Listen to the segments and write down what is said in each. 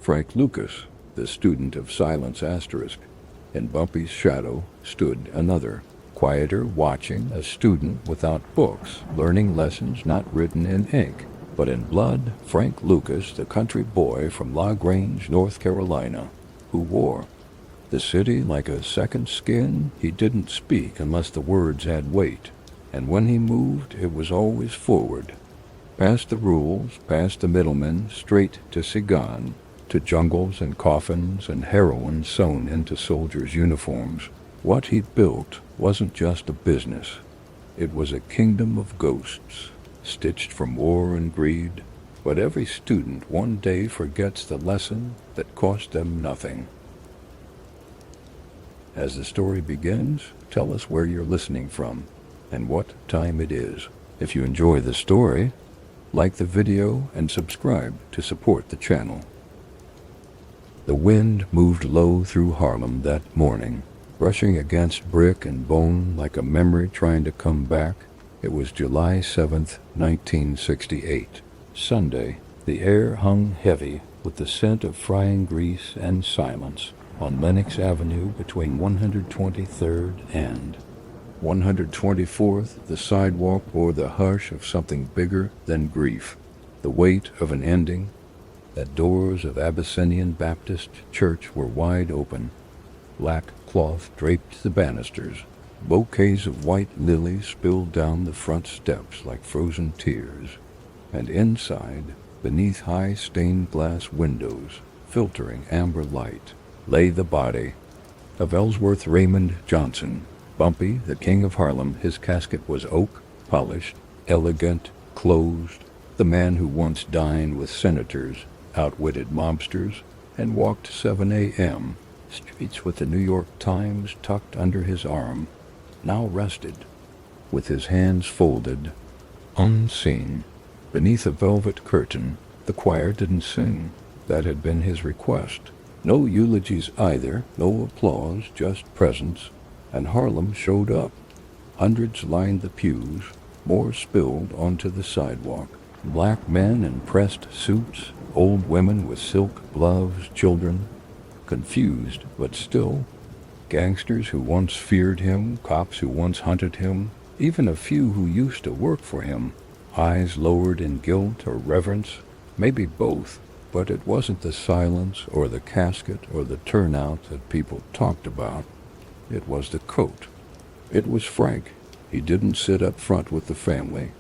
Frank Lucas, the student of silence asterisk. In Bumpy's shadow stood another, quieter, watching, a student without books, learning lessons not written in ink, but in blood. Frank Lucas, the country boy from LaGrange, North Carolina, who wore the city like a second skin. He didn't speak unless the words had weight, and when he moved, it was always forward, past the rules, past the middlemen, straight to Sigan, to jungles and coffins and heroin sewn into soldiers' uniforms. What he built wasn't just a business. It was a kingdom of ghosts, stitched from war and greed. But every student one day forgets the lesson that cost them nothing. As the story begins, tell us where you're listening from and what time it is. If you enjoy the story, like the video and subscribe to support the channel. The wind moved low through Harlem that morning, brushing against brick and bone like a memory trying to come back. It was July 7th, 1968, Sunday. The air hung heavy with the scent of frying grease and silence. On Lenox Avenue between 123rd and 124th, the sidewalk bore the hush of something bigger than grief, the weight of an ending. The doors of Abyssinian Baptist Church were wide open. Black cloth draped the banisters. Bouquets of white lilies spilled down the front steps like frozen tears. And inside, beneath high stained glass windows, filtering amber light, lay the body of Ellsworth Raymond Johnson. Bumpy, the king of Harlem. His casket was oak, polished, elegant, closed. The man who once dined with senators, outwitted mobsters, and walked 7 a.m. streets with the New York Times tucked under his arm, now rested, with his hands folded, unseen. Beneath a velvet curtain, the choir didn't sing. That had been his request. No eulogies either, no applause, just presence. And Harlem showed up. Hundreds lined the pews, more spilled onto the sidewalk. Black men in pressed suits, old women with silk gloves, children, confused but still. Gangsters who once feared him, cops who once hunted him, even a few who used to work for him. Eyes lowered in guilt or reverence, maybe both, but it wasn't the silence or the casket or the turnout that people talked about. It was the coat. It was Frank. He didn't sit up front with the family.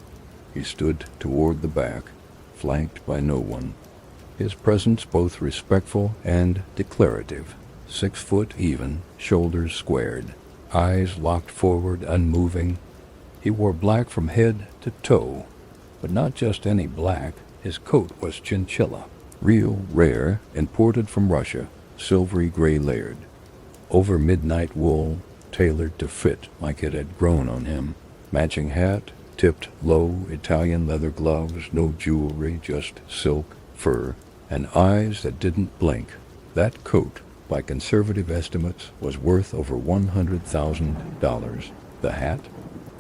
He stood toward the back, flanked by no one. His presence both respectful and declarative. 6 foot even, shoulders squared, eyes locked forward, unmoving. He wore black from head to toe, but not just any black. His coat was chinchilla, real, rare, imported from Russia, silvery gray layered, over midnight wool, tailored to fit like it had grown on him. Matching hat, tipped low, Italian leather gloves, no jewelry, just silk, fur, and eyes that didn't blink. That coat, by conservative estimates, was worth over $100,000. The hat?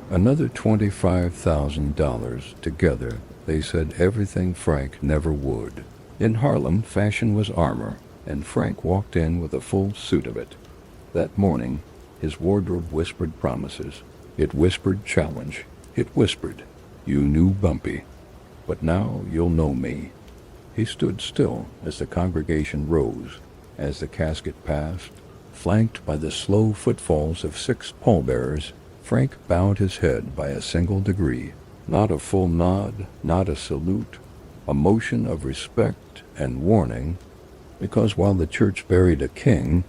Another $25,000. Together, they said everything Frank never would. In Harlem, fashion was armor, and Frank walked in with a full suit of it. That morning, his wardrobe whispered promises. It whispered challenge. It whispered, "You knew Bumpy, but now you'll know me." He stood still as the congregation rose, as the casket passed, flanked by the slow footfalls of 6 pallbearers. Frank bowed his head by a single degree, not a full nod, not a salute, a motion of respect and warning, because while the church buried a king,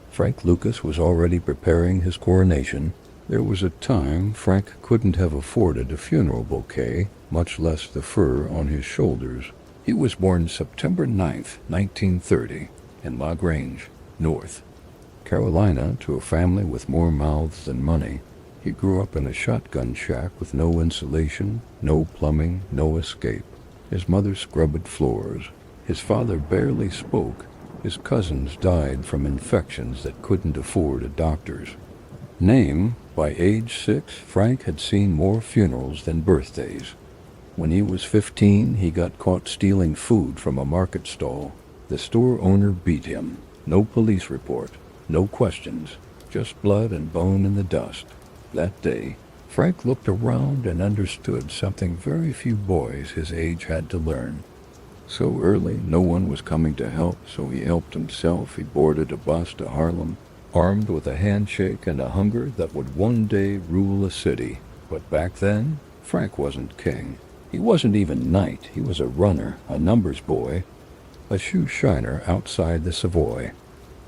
Frank Lucas was already preparing his coronation. There was a time Frank couldn't have afforded a funeral bouquet, much less the fur on his shoulders. He was born September 9th, 1930, in LaGrange, North Carolina, to a family with more mouths than money. He grew up in a shotgun shack with no insulation, no plumbing, no escape. His mother scrubbed floors. His father barely spoke. His cousins died from infections that couldn't afford a doctor's name. By age 6, Frank had seen more funerals than birthdays. When he was 15, he got caught stealing food from a market stall. The store owner beat him. No police report, no questions, just blood and bone in the dust. That day, Frank looked around and understood something very few boys his age had to learn. So early, no one was coming to help, so he helped himself. He boarded a bus to Harlem, armed with a handshake and a hunger that would one day rule a city. But back then, Frank wasn't king. He wasn't even knight. He was a runner, a numbers boy, a shoe shiner outside the Savoy.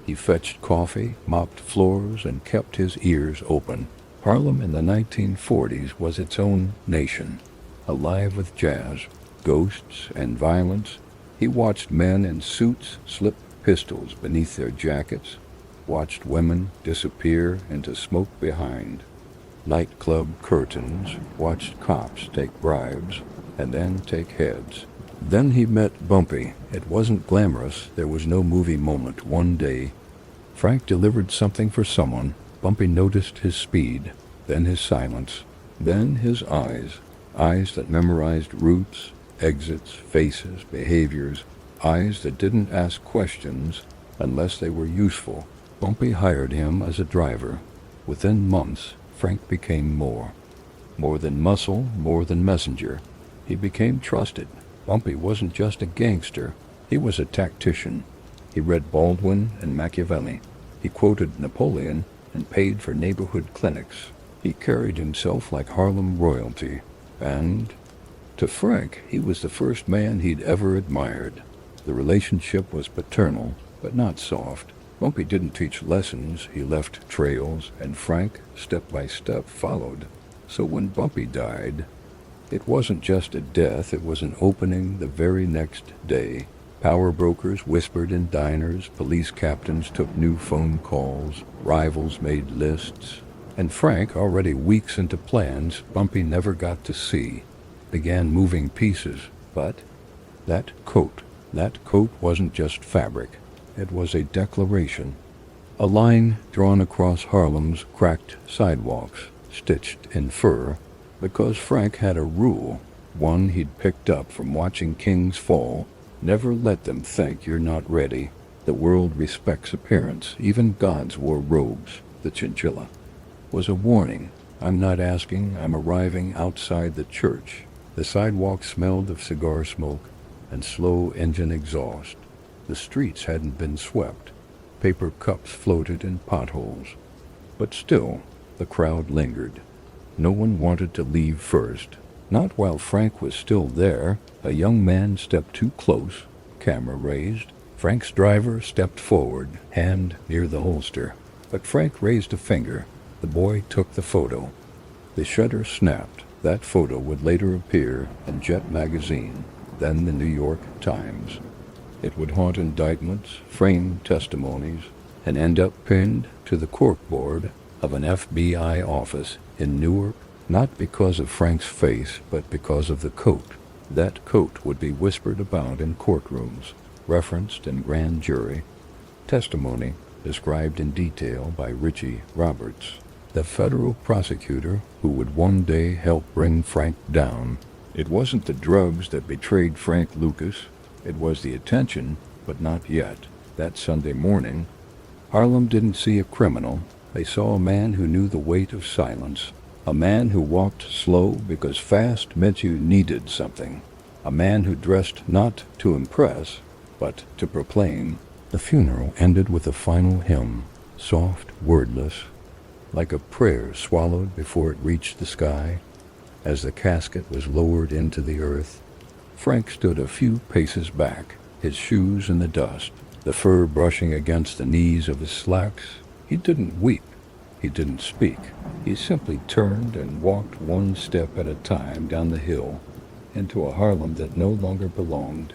He fetched coffee, mopped floors, and kept his ears open. Harlem in the 1940s was its own nation, alive with jazz, ghosts, and violence. He watched men in suits slip pistols beneath their jackets, watched women disappear into smoke behind nightclub curtains, watched cops take bribes and then take heads. Then he met Bumpy. It wasn't glamorous. There was no movie moment. One day, Frank delivered something for someone. Bumpy noticed his speed, then his silence, then his eyes. Eyes that memorized routes, exits, faces, behaviors. Eyes that didn't ask questions unless they were useful. Bumpy hired him as a driver. Within months, Frank became more. More than muscle, more than messenger. He became trusted. Bumpy wasn't just a gangster. He was a tactician. He read Baldwin and Machiavelli. He quoted Napoleon and paid for neighborhood clinics. He carried himself like Harlem royalty. And to Frank, he was the first man he'd ever admired. The relationship was paternal, but not soft. Bumpy didn't teach lessons, he left trails, and Frank, step by step, followed. So when Bumpy died, it wasn't just a death, it was an opening the very next day. Power brokers whispered in diners, police captains took new phone calls, rivals made lists, and Frank, already weeks into plans Bumpy never got to see, began moving pieces. But that coat wasn't just fabric. It was a declaration, a line drawn across Harlem's cracked sidewalks, stitched in fur, because Frank had a rule, one he'd picked up from watching kings fall: never let them think you're not ready. The world respects appearance. Even gods wore robes. The chinchilla was a warning. I'm not asking, I'm arriving outside the church. The sidewalk smelled of cigar smoke and slow engine exhaust. The streets hadn't been swept. Paper cups floated in potholes. But still, the crowd lingered. No one wanted to leave first. Not while Frank was still there. A young man stepped too close, camera raised. Frank's driver stepped forward, hand near the holster. But Frank raised a finger. The boy took the photo. The shutter snapped. That photo would later appear in Jet magazine, then the New York Times. It would haunt indictments, frame testimonies, and end up pinned to the corkboard of an FBI office in Newark, not because of Frank's face, but because of the coat. That coat would be whispered about in courtrooms, referenced in grand jury testimony, described in detail by Richie Roberts, the federal prosecutor who would one day help bring Frank down. It wasn't the drugs that betrayed Frank Lucas. It was the attention, but not yet. That Sunday morning, Harlem didn't see a criminal. They saw a man who knew the weight of silence. A man who walked slow because fast meant you needed something. A man who dressed not to impress, but to proclaim. The funeral ended with a final hymn, soft, wordless, like a prayer swallowed before it reached the sky. As the casket was lowered into the earth, Frank stood a few paces back, his shoes in the dust, the fur brushing against the knees of his slacks. He didn't weep. He didn't speak. He simply turned and walked one step at a time down the hill into a Harlem that no longer belonged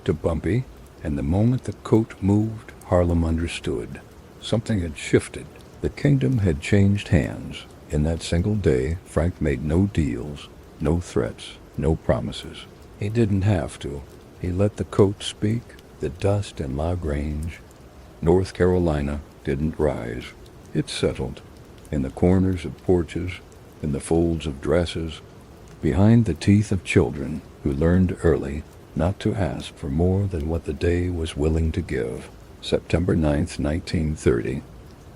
to Bumpy. And the moment the coat moved, Harlem understood. Something had shifted. The kingdom had changed hands. In that single day, Frank made no deals, no threats, no promises. He didn't have to. He let the coat speak. The dust in La Grange, North Carolina, didn't rise. It settled in the corners of porches, in the folds of dresses, behind the teeth of children who learned early not to ask for more than what the day was willing to give. September 9th, 1930.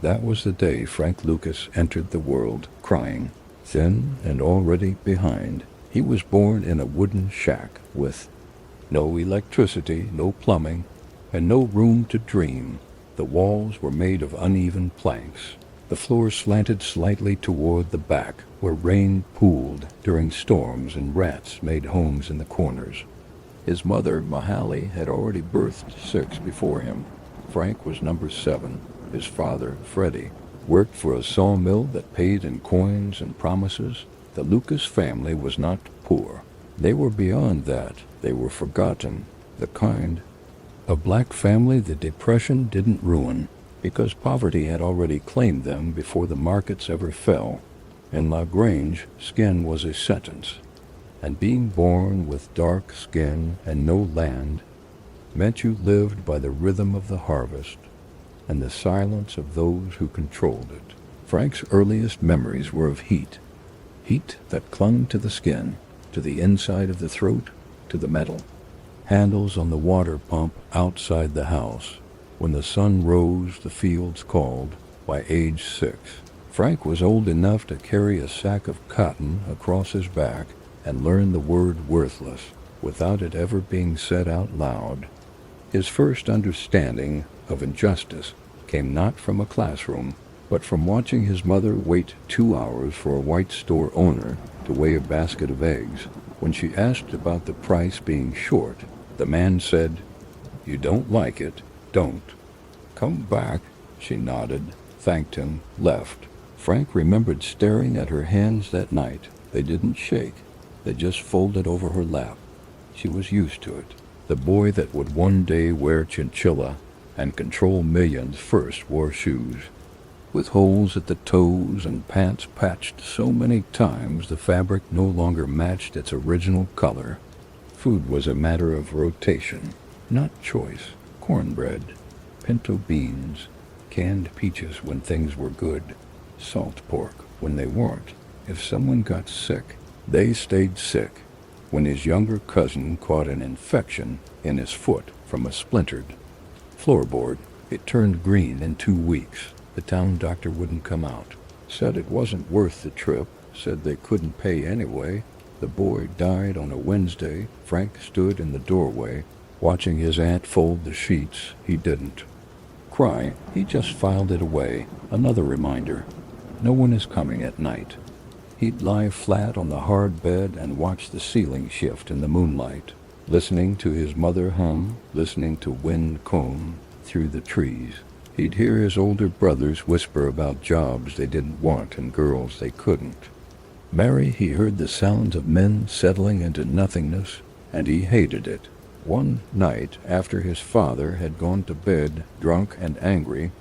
That was the day Frank Lucas entered the world, crying, thin and already behind. He was born in a wooden shack with no electricity, no plumbing, and no room to dream. The walls were made of uneven planks. The floor slanted slightly toward the back, where rain pooled during storms and rats made homes in the corners. His mother, Mahalie, had already birthed 6 before him. Frank was number 7. His father, Freddie, worked for a sawmill that paid in coins and promises. The Lucas family was not poor. They were beyond that. They were forgotten, the kind of black family the Depression didn't ruin, because poverty had already claimed them before the markets ever fell. In La Grange, skin was a sentence, and being born with dark skin and no land meant you lived by the rhythm of the harvest and the silence of those who controlled it. Frank's earliest memories were of heat that clung to the skin, to the inside of the throat, to the metal. Handles on the water pump outside the house. When the sun rose, the fields called. By age 6, Frank was old enough to carry a sack of cotton across his back and learn the word worthless without it ever being said out loud. His first understanding of injustice came not from a classroom, but from watching his mother wait 2 hours for a white store owner to weigh a basket of eggs. When she asked about the price being short, the man said, "You don't like it, don't. Come back." She nodded, thanked him, left. Frank remembered staring at her hands that night. They didn't shake. They just folded over her lap. She was used to it. The boy that would one day wear chinchilla and control millions first wore shoes with holes at the toes and pants patched so many times the fabric no longer matched its original color. Food was a matter of rotation, not choice. Cornbread, pinto beans, canned peaches when things were good, salt pork when they weren't. If someone got sick, they stayed sick. When his younger cousin caught an infection in his foot from a splintered floorboard, it turned green in 2 weeks. The town doctor wouldn't come out. Said it wasn't worth the trip. Said they couldn't pay anyway. The boy died on a Wednesday. Frank stood in the doorway, watching his aunt fold the sheets. He didn't cry. He just filed it away. Another reminder. No one is coming at night. He'd lie flat on the hard bed and watch the ceiling shift in the moonlight, listening to his mother hum, listening to wind comb through the trees. He'd hear his older brothers whisper about jobs they didn't want and girls they couldn't marry. He heard the sounds of men settling into nothingness, and he hated it. One night, after his father had gone to bed, drunk and angry,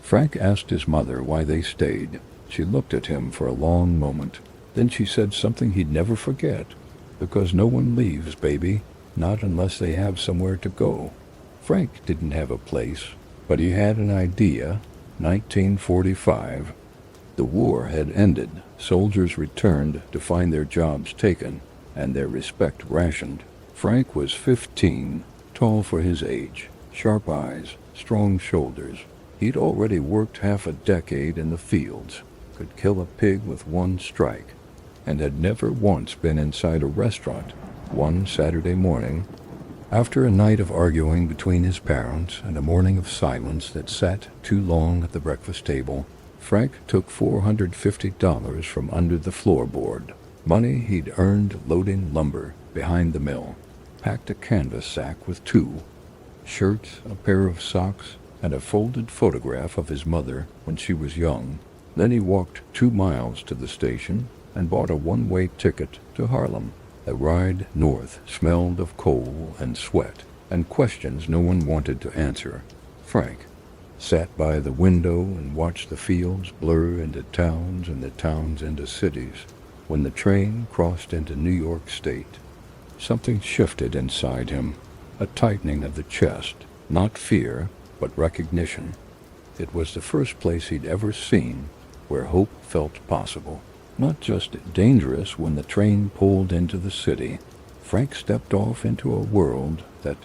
Frank asked his mother why they stayed. She looked at him for a long moment. Then she said something he'd never forget. "Because no one leaves, baby, not unless they have somewhere to go." Frank didn't have a place, but he had an idea. 1945. The war had ended. Soldiers returned to find their jobs taken and their respect rationed. Frank was 15, tall for his age, sharp eyes, strong shoulders. He'd already worked half a decade in the fields, could kill a pig with one strike, and had never once been inside a restaurant. One Saturday morning, after a night of arguing between his parents and a morning of silence that sat too long at the breakfast table, Frank took $450 from under the floorboard, money he'd earned loading lumber behind the mill, packed a canvas sack with 2 shirts, a pair of socks, and a folded photograph of his mother when she was young. Then he walked 2 miles to the station and bought a one-way ticket to Harlem. The ride north smelled of coal and sweat and questions no one wanted to answer. Frank sat by the window and watched the fields blur into towns and the towns into cities. When the train crossed into New York State, something shifted inside him, a tightening of the chest, not fear, but recognition. It was the first place he'd ever seen where hope felt possible. Not just dangerous. When the train pulled into the city, Frank stepped off into a world that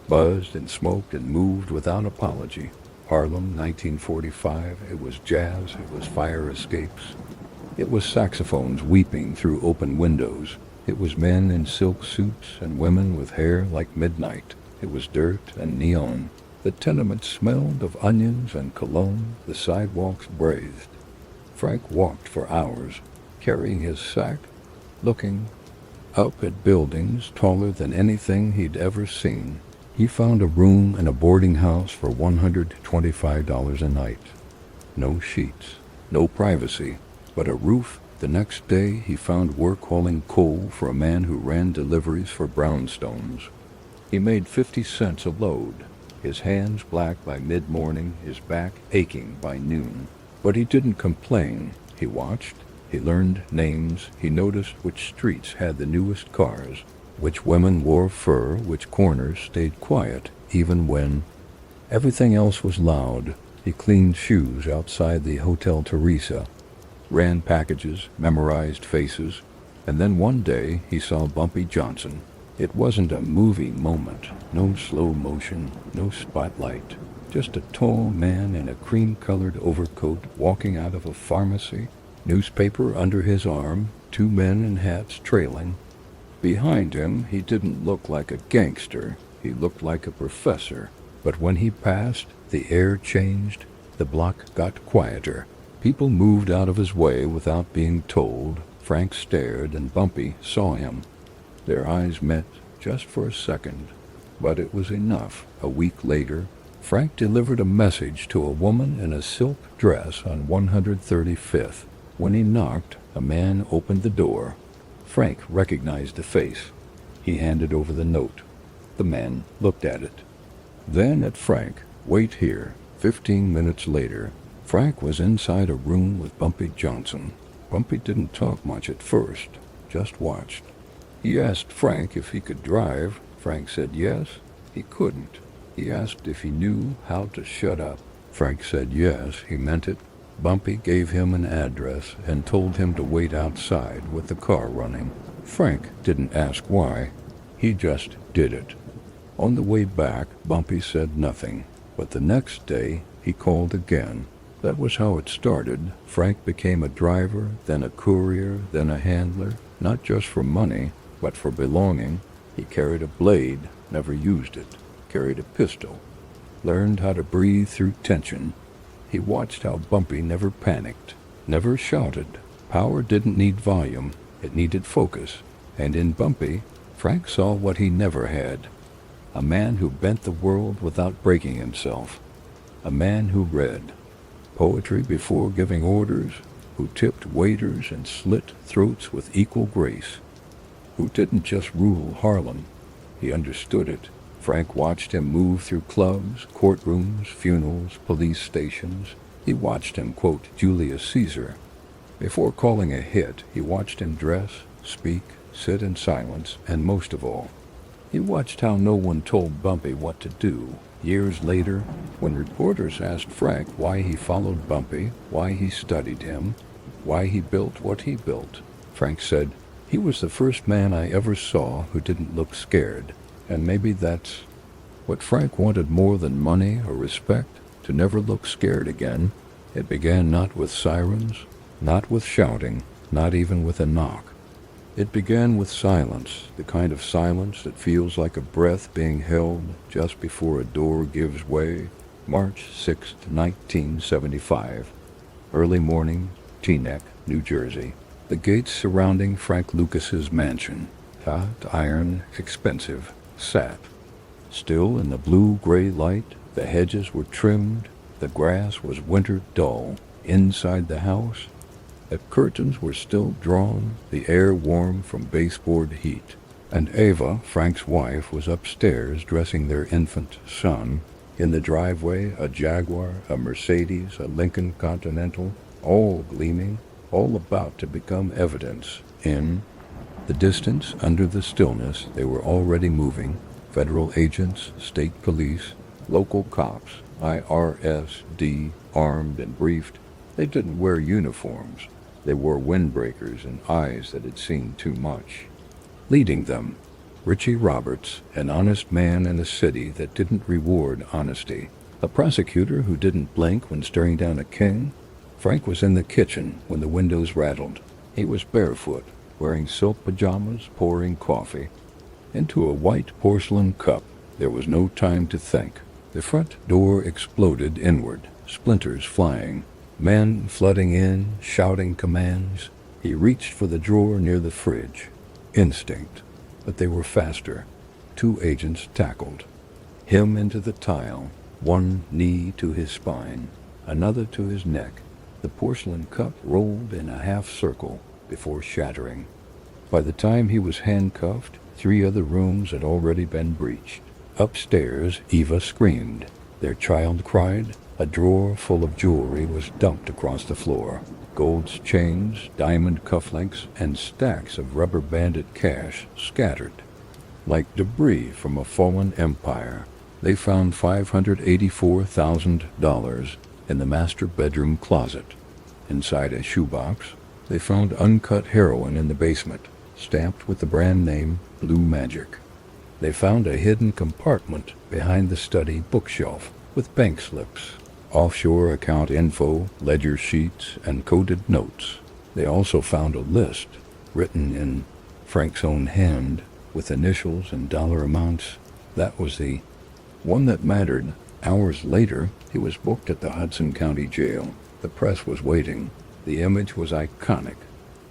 buzzed and smoked and moved without apology. Harlem, 1945, it was jazz, it was fire escapes. It was saxophones weeping through open windows. It was men in silk suits and women with hair like midnight. It was dirt and neon. The tenements smelled of onions and cologne, the sidewalks braised. Frank walked for hours, carrying his sack, looking up at buildings taller than anything he'd ever seen. He found a room in a boarding house for $125 a night. No sheets, no privacy, but a roof. The next day he found work hauling coal for a man who ran deliveries for brownstones. He made 50 cents a load, his hands black by mid-morning, his back aching by noon. But he didn't complain. He watched, he learned names, he noticed which streets had the newest cars, which women wore fur, which corners stayed quiet, even when everything else was loud. He cleaned shoes outside the Hotel Teresa, ran packages, memorized faces, and then one day he saw Bumpy Johnson. It wasn't a movie moment, no slow motion, no spotlight, just a tall man in a cream-colored overcoat walking out of a pharmacy, newspaper under his arm, two men in hats trailing. Behind him, he didn't look like a gangster, he looked like a professor. But when he passed, the air changed, the block got quieter. People moved out of his way without being told. Frank stared, and Bumpy saw him. Their eyes met just for a second, but it was enough. A week later, Frank delivered a message to a woman in a silk dress on 135th. When he knocked, a man opened the door. Frank recognized the face. He handed over the note. The man looked at it. Then at Frank. Wait here. 15 minutes later, Frank was inside a room with Bumpy Johnson. Bumpy didn't talk much at first, just watched. He asked Frank if he could drive. Frank said yes. He couldn't. He asked if he knew how to shut up. Frank said yes, he meant it. Bumpy gave him an address and told him to wait outside with the car running. Frank didn't ask why. He just did it. On the way back, Bumpy said nothing. But the next day, he called again. That was how it started. Frank became a driver, then a courier, then a handler, not just for money, but for belonging. He carried a blade, never used it. Carried a pistol. Learned how to breathe through tension. He watched how Bumpy never panicked, never shouted. Power didn't need volume, it needed focus. And in Bumpy, Frank saw what he never had. A man who bent the world without breaking himself. A man who read poetry before giving orders, who tipped waiters and slit throats with equal grace. Who didn't just rule Harlem, he understood it. Frank watched him move through clubs, courtrooms, funerals, police stations. He watched him quote Julius Caesar. Before calling a hit, he watched him dress, speak, sit in silence, and most of all, he watched how no one told Bumpy what to do. Years later, when reporters asked Frank why he followed Bumpy, why he studied him, why he built what he built, Frank said, "He was the first man I ever saw who didn't look scared." And maybe that's what Frank wanted more than money or respect, to never look scared again. It began not with sirens, not with shouting, not even with a knock. It began with silence, the kind of silence that feels like a breath being held just before a door gives way. March 6, 1975. Early morning, Teaneck, New Jersey. The gates surrounding Frank Lucas's mansion. Hot iron, expensive. Sat. Still in the blue-gray light, the hedges were trimmed, the grass was winter dull. Inside the house, the curtains were still drawn, the air warm from baseboard heat. And Ava, Frank's wife, was upstairs dressing their infant son. In the driveway, a Jaguar, a Mercedes, a Lincoln Continental, all gleaming, all about to become evidence. In the distance, under the stillness, they were already moving. Federal agents, state police, local cops, IRSD, armed and briefed. They didn't wear uniforms. They wore windbreakers and eyes that had seen too much. Leading them, Richie Roberts, an honest man in a city that didn't reward honesty. A prosecutor who didn't blink when staring down a king. Frank was in the kitchen when the windows rattled. He was barefoot, wearing silk pajamas, pouring coffee into a white porcelain cup. There was no time to think. The front door exploded inward, splinters flying, men flooding in, shouting commands. He reached for the drawer near the fridge. Instinct. But they were faster. 2 agents tackled him into the tile, one knee to his spine, another to his neck. The porcelain cup rolled in a half circle before shattering. By the time he was handcuffed, 3 other rooms had already been breached. Upstairs, Eva screamed. Their child cried. A drawer full of jewelry was dumped across the floor. Gold chains, diamond cufflinks, and stacks of rubber-banded cash scattered. Like debris from a fallen empire, they found $584,000 in the master bedroom closet. Inside a shoebox, they found uncut heroin in the basement, stamped with the brand name Blue Magic. They found a hidden compartment behind the study bookshelf with bank slips, offshore account info, ledger sheets, and coded notes. They also found a list written in Frank's own hand with initials and dollar amounts. That was the one that mattered. Hours later, he was booked at the Hudson County Jail. The press was waiting. The image was iconic.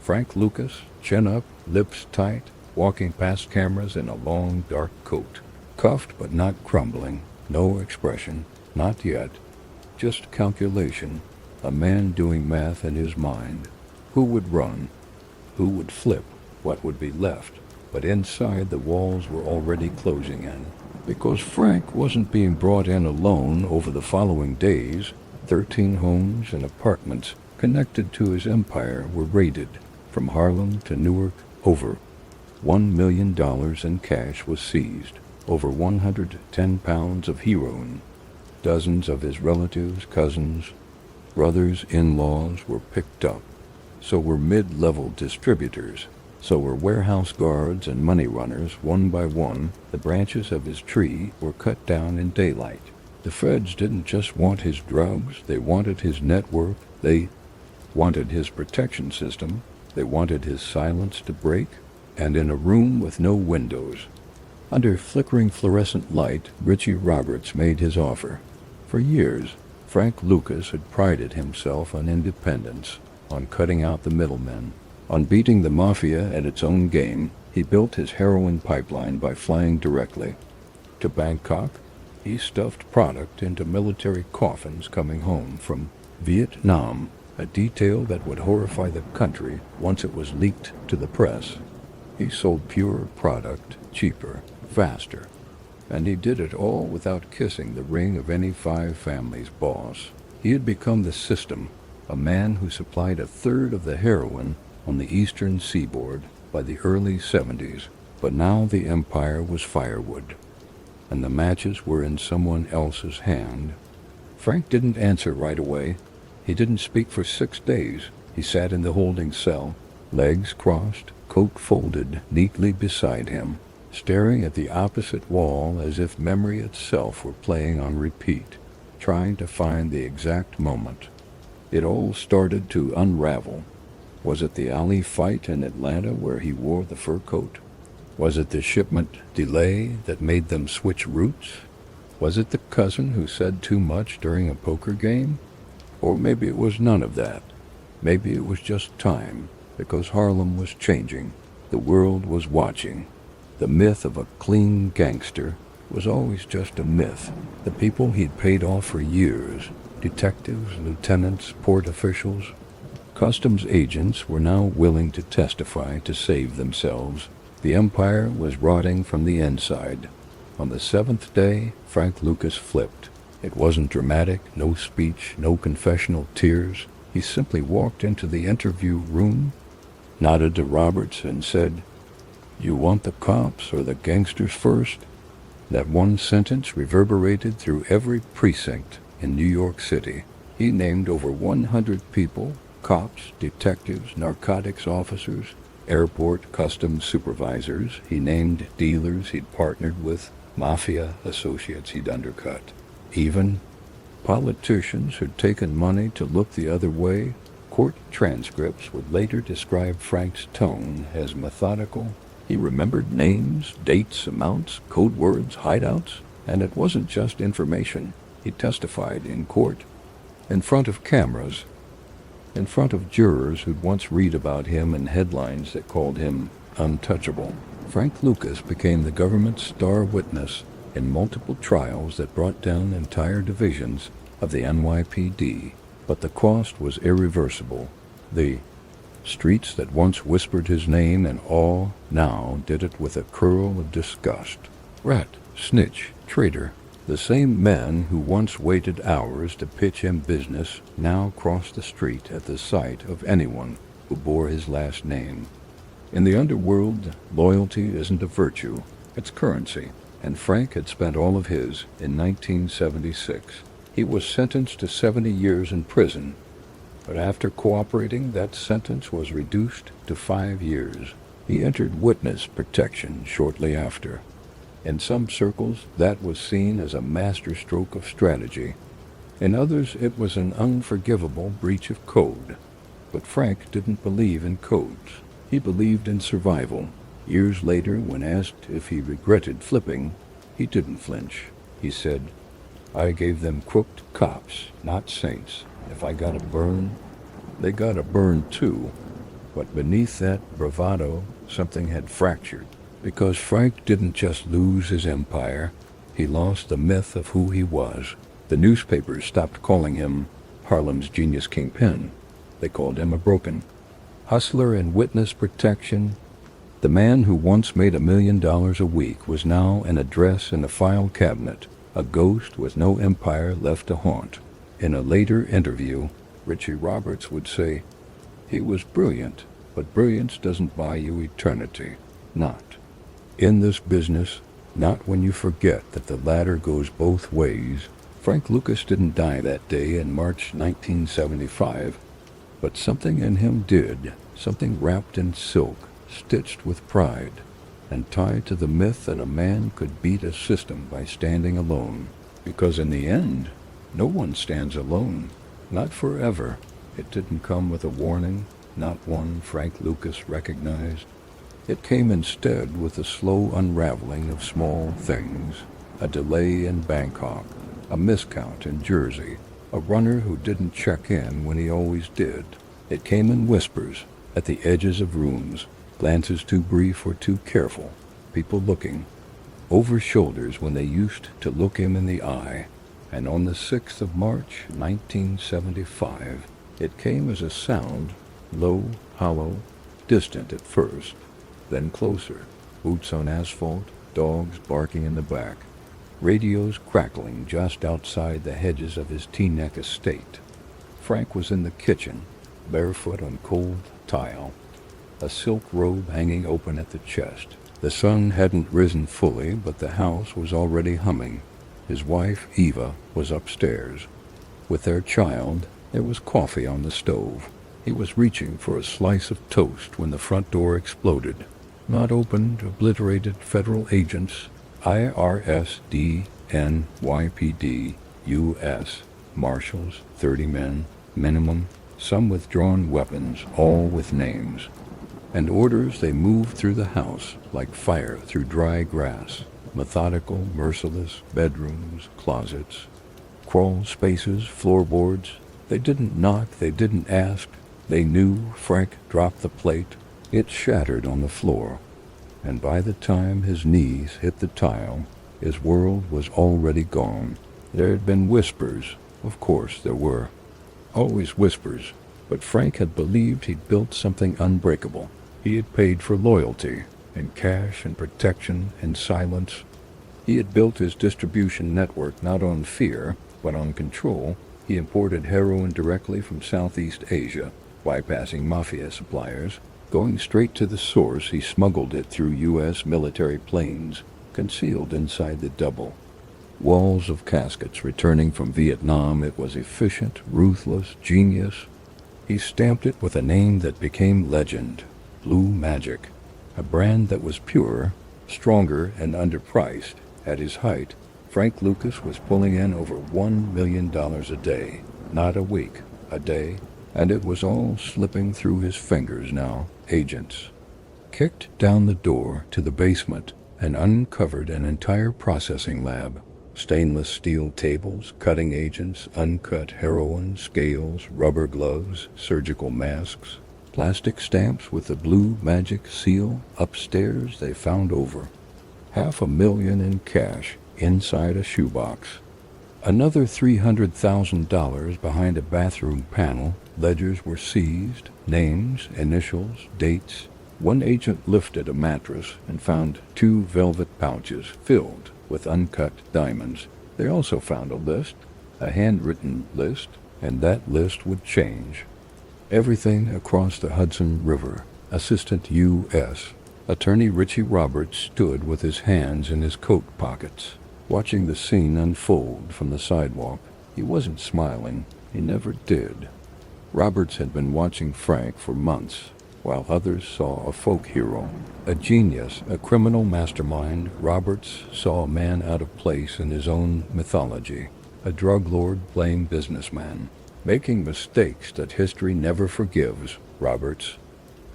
Frank Lucas, chin up, lips tight, walking past cameras in a long, dark coat. Cuffed but not crumbling. No expression. Not yet. Just calculation. A man doing math in his mind. Who would run? Who would flip? What would be left? But inside, the walls were already closing in. Because Frank wasn't being brought in alone over the following days, 13 homes and apartments connected to his empire were raided. From Harlem to Newark, over $1 million in cash was seized. Over 110 pounds of heroin. Dozens of his relatives, cousins, brothers, in-laws were picked up. So were mid-level distributors. So were warehouse guards and money runners. One by one, the branches of his tree were cut down in daylight. The feds didn't just want his drugs, they wanted his network, they wanted his protection system, they wanted his silence to break. And in a room with no windows, under flickering fluorescent light, Richie Roberts made his offer. For years, Frank Lucas had prided himself on independence, on cutting out the middlemen, on beating the mafia at its own game. He built his heroin pipeline by flying directly to Bangkok. He stuffed product into military coffins coming home from Vietnam, a detail that would horrify the country once it was leaked to the press. He sold pure product, cheaper, faster, and he did it all without kissing the ring of any 5 family's boss. He had become the system, a man who supplied a third of the heroin on the eastern seaboard by the early 70s, but now the empire was firewood, and the matches were in someone else's hand. Frank didn't answer right away. He didn't speak for 6 days. He sat in the holding cell, legs crossed, coat folded neatly beside him, staring at the opposite wall as if memory itself were playing on repeat, trying to find the exact moment. It all started to unravel. Was it the alley fight in Atlanta where he wore the fur coat? Was it the shipment delay that made them switch routes? Was it the cousin who said too much during a poker game? Or maybe it was none of that. Maybe it was just time, because Harlem was changing. The world was watching. The myth of a clean gangster was always just a myth. The people he'd paid off for years, detectives, lieutenants, port officials, customs agents, were now willing to testify to save themselves. The empire was rotting from the inside. On the 7th day, Frank Lucas flipped. It wasn't dramatic, no speech, no confessional tears. He simply walked into the interview room, nodded to Roberts, and said, "You want the cops or the gangsters first?" That one sentence reverberated through every precinct in New York City. He named over 100 people, cops, detectives, narcotics officers, airport customs supervisors. He named dealers he'd partnered with, mafia associates he'd undercut. Even politicians who'd taken money to look the other way. Court transcripts would later describe Frank's tone as methodical. He remembered names, dates, amounts, code words, hideouts, and it wasn't just information. He testified in court, in front of cameras, in front of jurors who'd once read about him in headlines that called him untouchable. Frank Lucas became the government's star witness in multiple trials that brought down entire divisions of the NYPD, but the cost was irreversible. The streets that once whispered his name in awe now did it with a curl of disgust. Rat, snitch, traitor. The same men who once waited hours to pitch him business now crossed the street at the sight of anyone who bore his last name. In the underworld, loyalty isn't a virtue, it's currency, and Frank had spent all of his in 1976. He was sentenced to 70 years in prison, but after cooperating, that sentence was reduced to 5 years. He entered witness protection shortly after. In some circles, that was seen as a masterstroke of strategy. In others, it was an unforgivable breach of code. But Frank didn't believe in codes. He believed in survival. Years later, when asked if he regretted flipping, he didn't flinch. He said, "I gave them crooked cops, not saints. If I gotta burn, they gotta burn too." But beneath that bravado, something had fractured. Because Frank didn't just lose his empire, he lost the myth of who he was. The newspapers stopped calling him Harlem's genius kingpin. They called him a broken hustler in witness protection. The man who once made $1 million a week was now an address in a file cabinet, a ghost with no empire left to haunt. In a later interview, Richie Roberts would say, "He was brilliant, but brilliance doesn't buy you eternity. Not in this business, not when you forget that the ladder goes both ways." Frank Lucas didn't die that day in March 1975, but something in him did, something wrapped in silk, stitched with pride, and tied to the myth that a man could beat a system by standing alone. Because in the end, no one stands alone. Not forever. It didn't come with a warning, not one Frank Lucas recognized. It came instead with a slow unraveling of small things. A delay in Bangkok, a miscount in Jersey, a runner who didn't check in when he always did. It came in whispers, at the edges of rooms, glances too brief or too careful, people looking over shoulders when they used to look him in the eye. And on the 6th of March, 1975, it came as a sound, low, hollow, distant at first, then closer. Boots on asphalt, dogs barking in the back, radios crackling just outside the hedges of his Teaneck estate. Frank was in the kitchen, barefoot on cold tile, a silk robe hanging open at the chest. The sun hadn't risen fully, but the house was already humming. His wife, Eva, was upstairs. With their child, there was coffee on the stove. He was reaching for a slice of toast when the front door exploded. Not opened, obliterated federal agents, IRS, NYPD, U.S. Marshals, 30 men, minimum, some with drawn weapons, all with names. And orders they moved through the house like fire through dry grass. Methodical, merciless, bedrooms, closets, crawl spaces, floorboards. They didn't knock, they didn't ask. They knew. Frank dropped the plate. It shattered on the floor, and by the time his knees hit the tile, his world was already gone. There had been whispers. Of course there were. Always whispers. But Frank had believed he'd built something unbreakable. He had paid for loyalty, in cash and protection and silence. He had built his distribution network not on fear, but on control. He imported heroin directly from Southeast Asia, bypassing mafia suppliers. Going straight to the source, he smuggled it through U.S. military planes, concealed inside the double. Walls of caskets returning from Vietnam. It was efficient, ruthless, genius. He stamped it with a name that became legend. Blue Magic, a brand that was pure, stronger, and underpriced. At his height, Frank Lucas was pulling in over $1 million a day, not a week, a day, and it was all slipping through his fingers now. Agents kicked down the door to the basement and uncovered an entire processing lab. Stainless steel tables, cutting agents, uncut heroin, scales, rubber gloves, surgical masks, plastic stamps with the Blue Magic seal. Upstairs they found over $500,000 in cash inside a shoebox. Another $300,000 behind a bathroom panel. Ledgers were seized, names, initials, dates. One agent lifted a mattress and found 2 velvet pouches filled with uncut diamonds. They also found a list, a handwritten list, and that list would change. Everything across the Hudson River. Assistant U.S. Attorney Richie Roberts stood with his hands in his coat pockets, watching the scene unfold from the sidewalk. He wasn't smiling. He never did. Roberts had been watching Frank for months, while others saw a folk hero, a genius, a criminal mastermind. Roberts saw a man out of place in his own mythology, a drug lord playing businessman, making mistakes that history never forgives. Roberts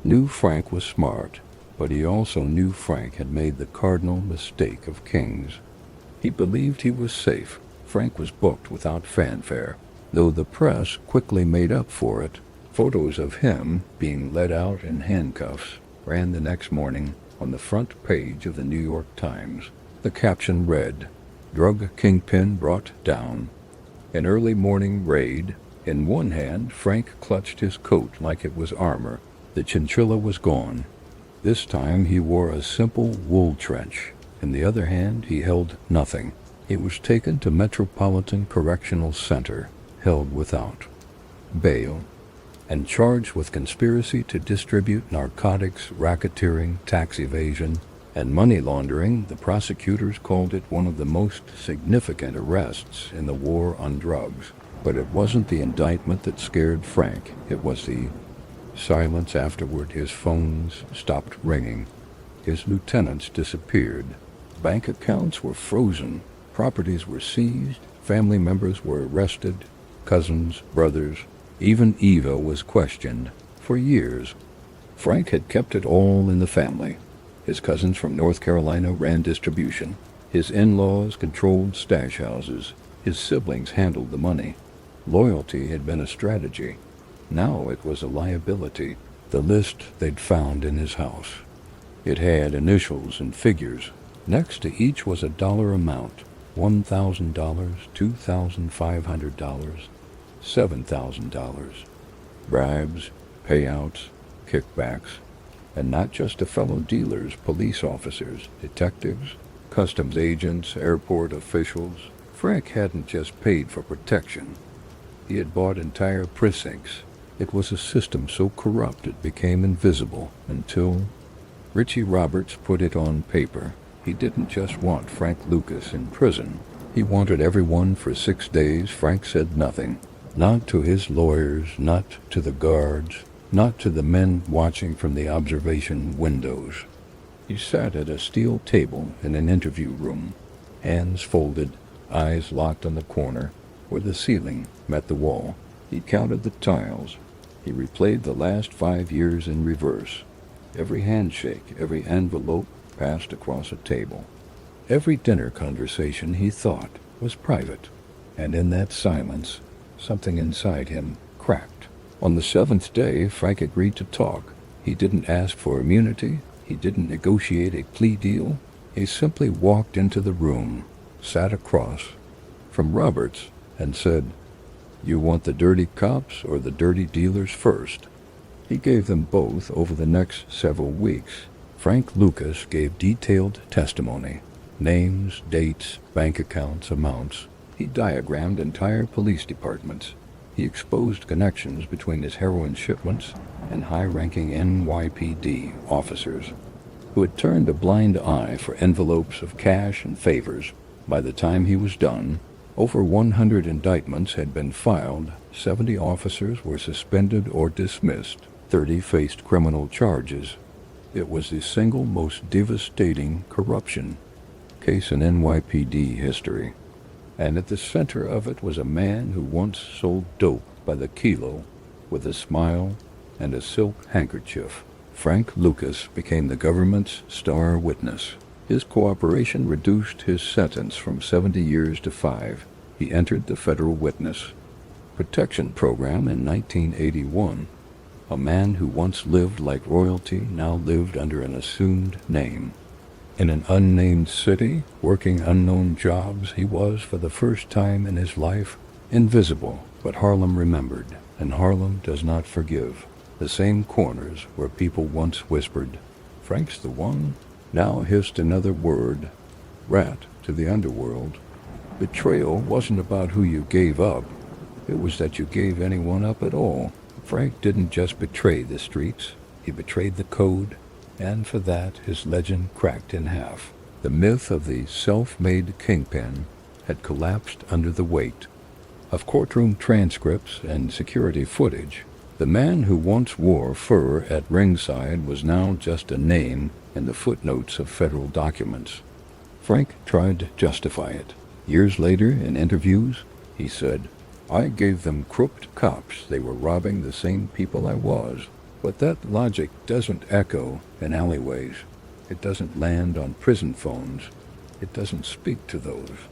knew Frank was smart, but he also knew Frank had made the cardinal mistake of kings. He believed he was safe. Frank was booked without fanfare, though the press quickly made up for it. Photos of him being led out in handcuffs ran the next morning on the front page of the New York Times. The caption read, "Drug Kingpin Brought Down." An early morning raid. In one hand, Frank clutched his coat like it was armor. The chinchilla was gone. This time he wore a simple wool trench. In the other hand, he held nothing. It was taken to Metropolitan Correctional Center, held without bail, and charged with conspiracy to distribute narcotics, racketeering, tax evasion, and money laundering. The prosecutors called it one of the most significant arrests in the war on drugs. But it wasn't the indictment that scared Frank. It was the silence afterward. His phones stopped ringing. His lieutenants disappeared. Bank accounts were frozen. Properties were seized. Family members were arrested. Cousins, brothers, even Eva was questioned. For years, Frank had kept it all in the family. His cousins from North Carolina ran distribution. His in-laws controlled stash houses. His siblings handled the money. Loyalty had been a strategy. Now it was a liability. The list they'd found in his house. It had initials and figures. Next to each was a dollar amount. $1,000, $2,500, $7,000. Bribes, payouts, kickbacks. And not just to fellow dealers, police officers, detectives, customs agents, airport officials. Frank hadn't just paid for protection. He had bought entire precincts. It was a system so corrupt it became invisible until Richie Roberts put it on paper. He didn't just want Frank Lucas in prison. He wanted everyone for 6 days. Frank said nothing. Not to his lawyers, not to the guards, not to the men watching from the observation windows. He sat at a steel table in an interview room, hands folded, eyes locked on the corner where the ceiling met the wall. He counted the tiles. He replayed the last 5 years in reverse. Every handshake, every envelope passed across a table. Every dinner conversation, he thought, was private. And in that silence, something inside him cracked. On the 7th day, Frank agreed to talk. He didn't ask for immunity. He didn't negotiate a plea deal. He simply walked into the room, sat across from Roberts, and said, "You want the dirty cops or the dirty dealers first?" He gave them both over the next several weeks. Frank Lucas gave detailed testimony. Names, dates, bank accounts, amounts. He diagrammed entire police departments. He exposed connections between his heroin shipments and high-ranking NYPD officers who had turned a blind eye for envelopes of cash and favors. By the time he was done, over 100 indictments had been filed. 70 officers were suspended or dismissed. 30 faced criminal charges. It was the single most devastating corruption case in NYPD history. And at the center of it was a man who once sold dope by the kilo with a smile and a silk handkerchief. Frank Lucas became the government's star witness. His cooperation reduced his sentence from 70 years to 5. He entered the federal witness protection program in 1981. A man who once lived like royalty now lived under an assumed name. In an unnamed city, working unknown jobs, he was, for the first time in his life, invisible. But Harlem remembered, and Harlem does not forgive. The same corners where people once whispered, "Frank's the one," now hissed another word, "rat," to the underworld. Betrayal wasn't about who you gave up. It was that you gave anyone up at all. Frank didn't just betray the streets. He betrayed the code, and for that his legend cracked in half. The myth of the self-made kingpin had collapsed under the weight of courtroom transcripts and security footage. The man who once wore fur at ringside was now just a name in the footnotes of federal documents. Frank tried to justify it. Years later, in interviews, he said, "I gave them crooked cops. They were robbing the same people I was." But that logic doesn't echo in alleyways. It doesn't land on prison phones. It doesn't speak to those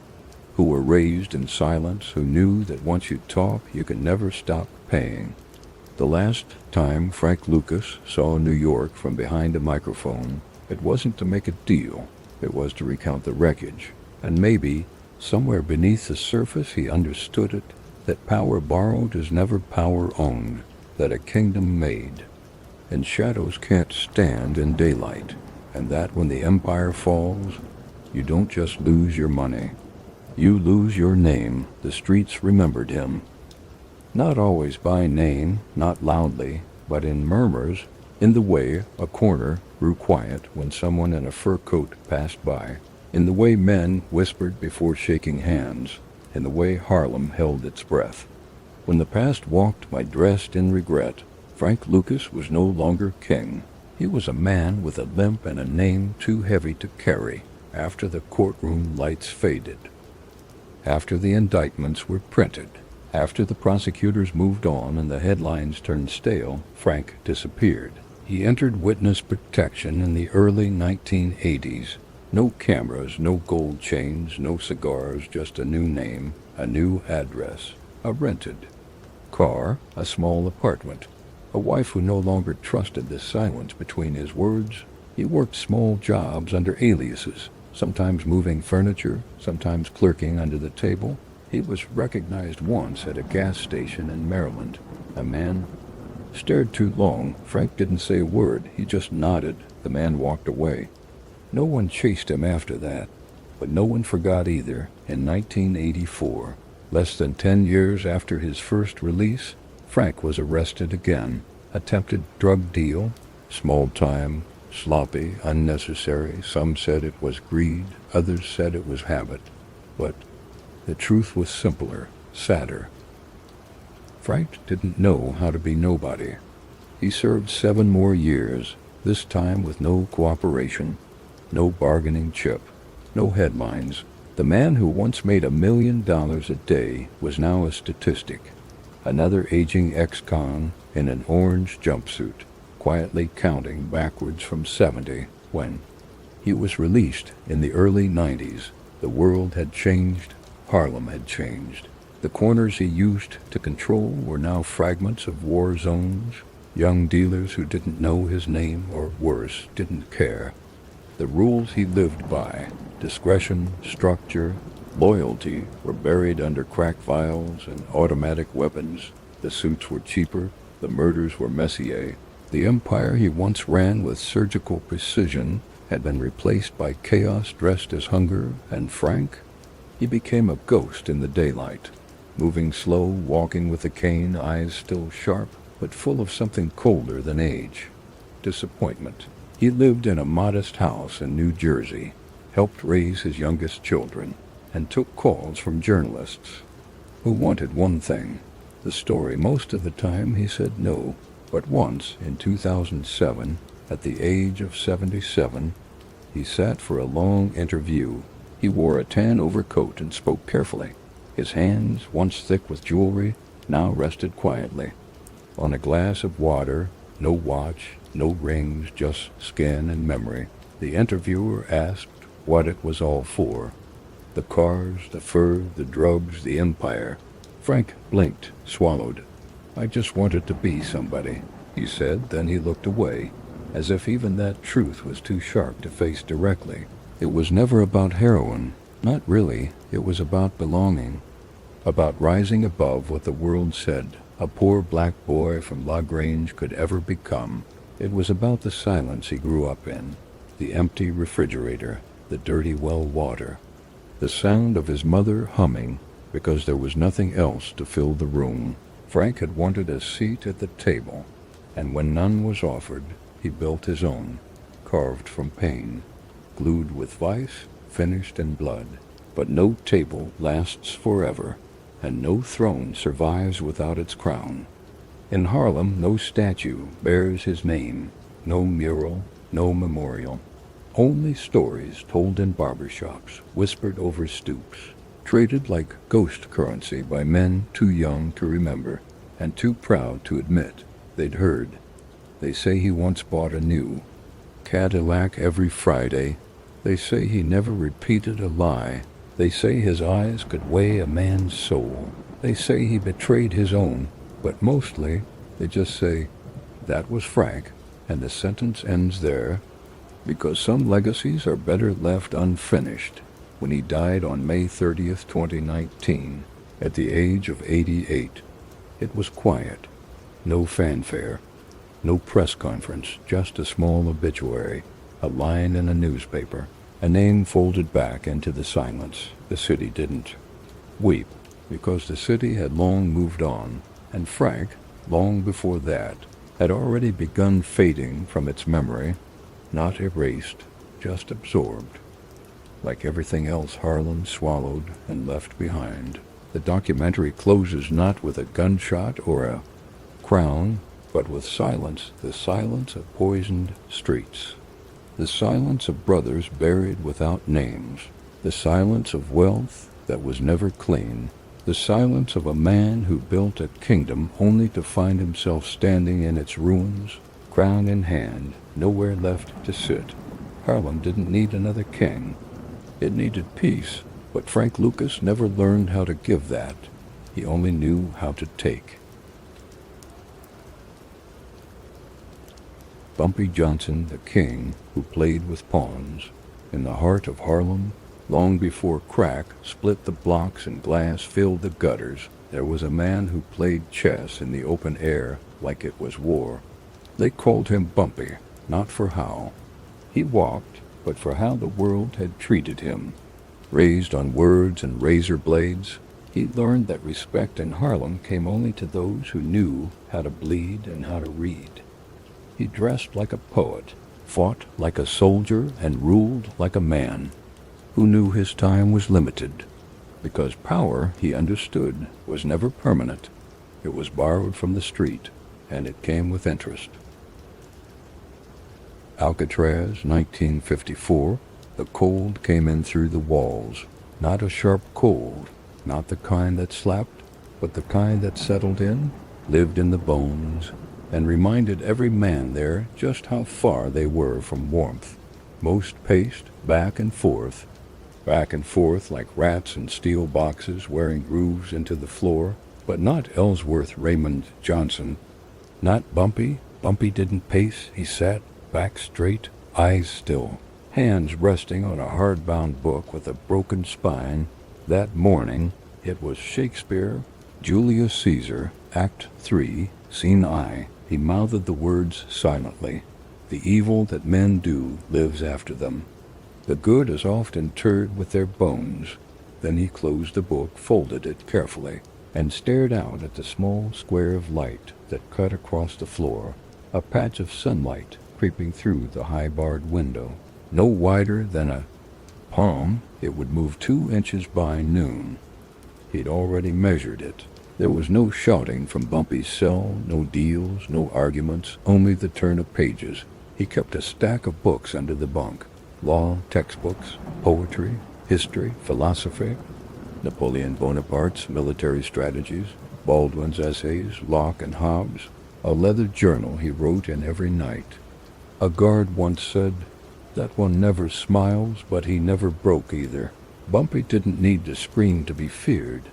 who were raised in silence, who knew that once you talk, you can never stop paying. The last time Frank Lucas saw New York from behind a microphone, it wasn't to make a deal. It was to recount the wreckage. And maybe, somewhere beneath the surface, he understood it, that power borrowed is never power owned, that a kingdom made. And shadows can't stand in daylight, and that when the empire falls, you don't just lose your money. You lose your name. The streets remembered him. Not always by name, not loudly, but in murmurs, in the way a corner grew quiet when someone in a fur coat passed by, in the way men whispered before shaking hands, in the way Harlem held its breath. When the past walked by dressed in regret, Frank Lucas was no longer king. He was a man with a limp and a name too heavy to carry. After the courtroom lights faded, after the indictments were printed, after the prosecutors moved on and the headlines turned stale, Frank disappeared. He entered witness protection in the early 1980s. No cameras, no gold chains, no cigars, just a new name, a new address, a rented car, a small apartment, a wife who no longer trusted the silence between his words. He worked small jobs under aliases, sometimes moving furniture, sometimes clerking under the table. He was recognized once at a gas station in Maryland. A man stared too long. Frank didn't say a word. He just nodded. The man walked away. No one chased him after that, but no one forgot either. In 1984, less than 10 years after his first release, Frank was arrested again. Attempted drug deal, small time, sloppy, unnecessary. Some said it was greed, others said it was habit. But the truth was simpler, sadder. Frank didn't know how to be nobody. He served 7 more years, this time with no cooperation, no bargaining chip, no headlines. The man who once made $1 million a day was now a statistic. Another aging ex-con in an orange jumpsuit, quietly counting backwards from 70 when he was released in the early 90s. The world had changed. Harlem had changed. The corners he used to control were now fragments of war zones. Young dealers who didn't know his name, or worse, didn't care. The rules he lived by, discretion, structure, loyalty, were buried under crack vials and automatic weapons. The suits were cheaper. The murders were Messier. The empire he once ran with surgical precision had been replaced by chaos dressed as hunger, and Frank? He became a ghost in the daylight, moving slow, walking with a cane, eyes still sharp, but full of something colder than age. Disappointment. He lived in a modest house in New Jersey, helped raise his youngest children, and took calls from journalists who wanted one thing, the story. Most of the time he said no. But once, in 2007, at the age of 77, he sat for a long interview. He wore a tan overcoat and spoke carefully. His hands, once thick with jewelry, now rested quietly on a glass of water. No watch, no rings, just skin and memory. The interviewer asked what it was all for. The cars, the fur, the drugs, the empire. Frank blinked, swallowed. "I just wanted to be somebody," he said. Then he looked away, as if even that truth was too sharp to face directly. It was never about heroin. Not really. It was about belonging. About rising above what the world said a poor black boy from La Grange could ever become. It was about the silence he grew up in, the empty refrigerator, the dirty well water, the sound of his mother humming because there was nothing else to fill the room. Frank had wanted a seat at the table, and when none was offered, he built his own, carved from pain, glued with vice, finished in blood. But no table lasts forever, and no throne survives without its crown. In Harlem, no statue bears his name, no mural, no memorial. Only stories told in barbershops, whispered over stoops, traded like ghost currency by men too young to remember and too proud to admit they'd heard. They say he once bought a new Cadillac every Friday. They say he never repeated a lie. They say his eyes could weigh a man's soul. They say he betrayed his own, but mostly they just say, "That was Frank," and the sentence ends there, because some legacies are better left unfinished. When he died on May 30th, 2019, at the age of 88, it was quiet. No fanfare, no press conference, just a small obituary, a line in a newspaper. A name folded back into the silence. The city didn't weep, because the city had long moved on, and Frank, long before that, had already begun fading from its memory, not erased, just absorbed, like everything else Harlem swallowed and left behind. The documentary closes not with a gunshot or a crown, but with silence, the silence of poisoned streets. The silence of brothers buried without names, the silence of wealth that was never clean, the silence of a man who built a kingdom only to find himself standing in its ruins, crown in hand, nowhere left to sit. Harlem didn't need another king. It needed peace, but Frank Lucas never learned how to give that. He only knew how to take. Bumpy Johnson, the king who played with pawns, in the heart of Harlem, long before crack split the blocks and glass filled the gutters, there was a man who played chess in the open air like it was war. They called him Bumpy, not for how he walked, but for how the world had treated him. Raised on words and razor blades, he learned that respect in Harlem came only to those who knew how to bleed and how to read. He dressed like a poet, fought like a soldier, and ruled like a man who knew his time was limited, because power, he understood, was never permanent. It was borrowed from the street, and it came with interest. Alcatraz, 1954, the cold came in through the walls. Not a sharp cold, not the kind that slapped, but the kind that settled in, lived in the bones, and reminded every man there just how far they were from warmth. Most paced back and forth like rats in steel boxes wearing grooves into the floor, but not Ellsworth Raymond Johnson. Not Bumpy. Bumpy didn't pace. He sat, back straight, eyes still, hands resting on a hardbound book with a broken spine. That morning, it was Shakespeare, Julius Caesar, Act 3, Scene I. He mouthed the words silently. The evil that men do lives after them. The good is oft interred with their bones. Then he closed the book, folded it carefully, and stared out at the small square of light that cut across the floor, a patch of sunlight creeping through the high-barred window. No wider than a palm, it would move 2 inches by noon. He'd already measured it. There was no shouting from Bumpy's cell, no deals, no arguments, only the turn of pages. He kept a stack of books under the bunk. Law textbooks, poetry, history, philosophy, Napoleon Bonaparte's military strategies, Baldwin's essays, Locke and Hobbes, a leather journal he wrote in every night. A guard once said, "That one never smiles, but he never broke either." Bumpy didn't need to scream to be feared.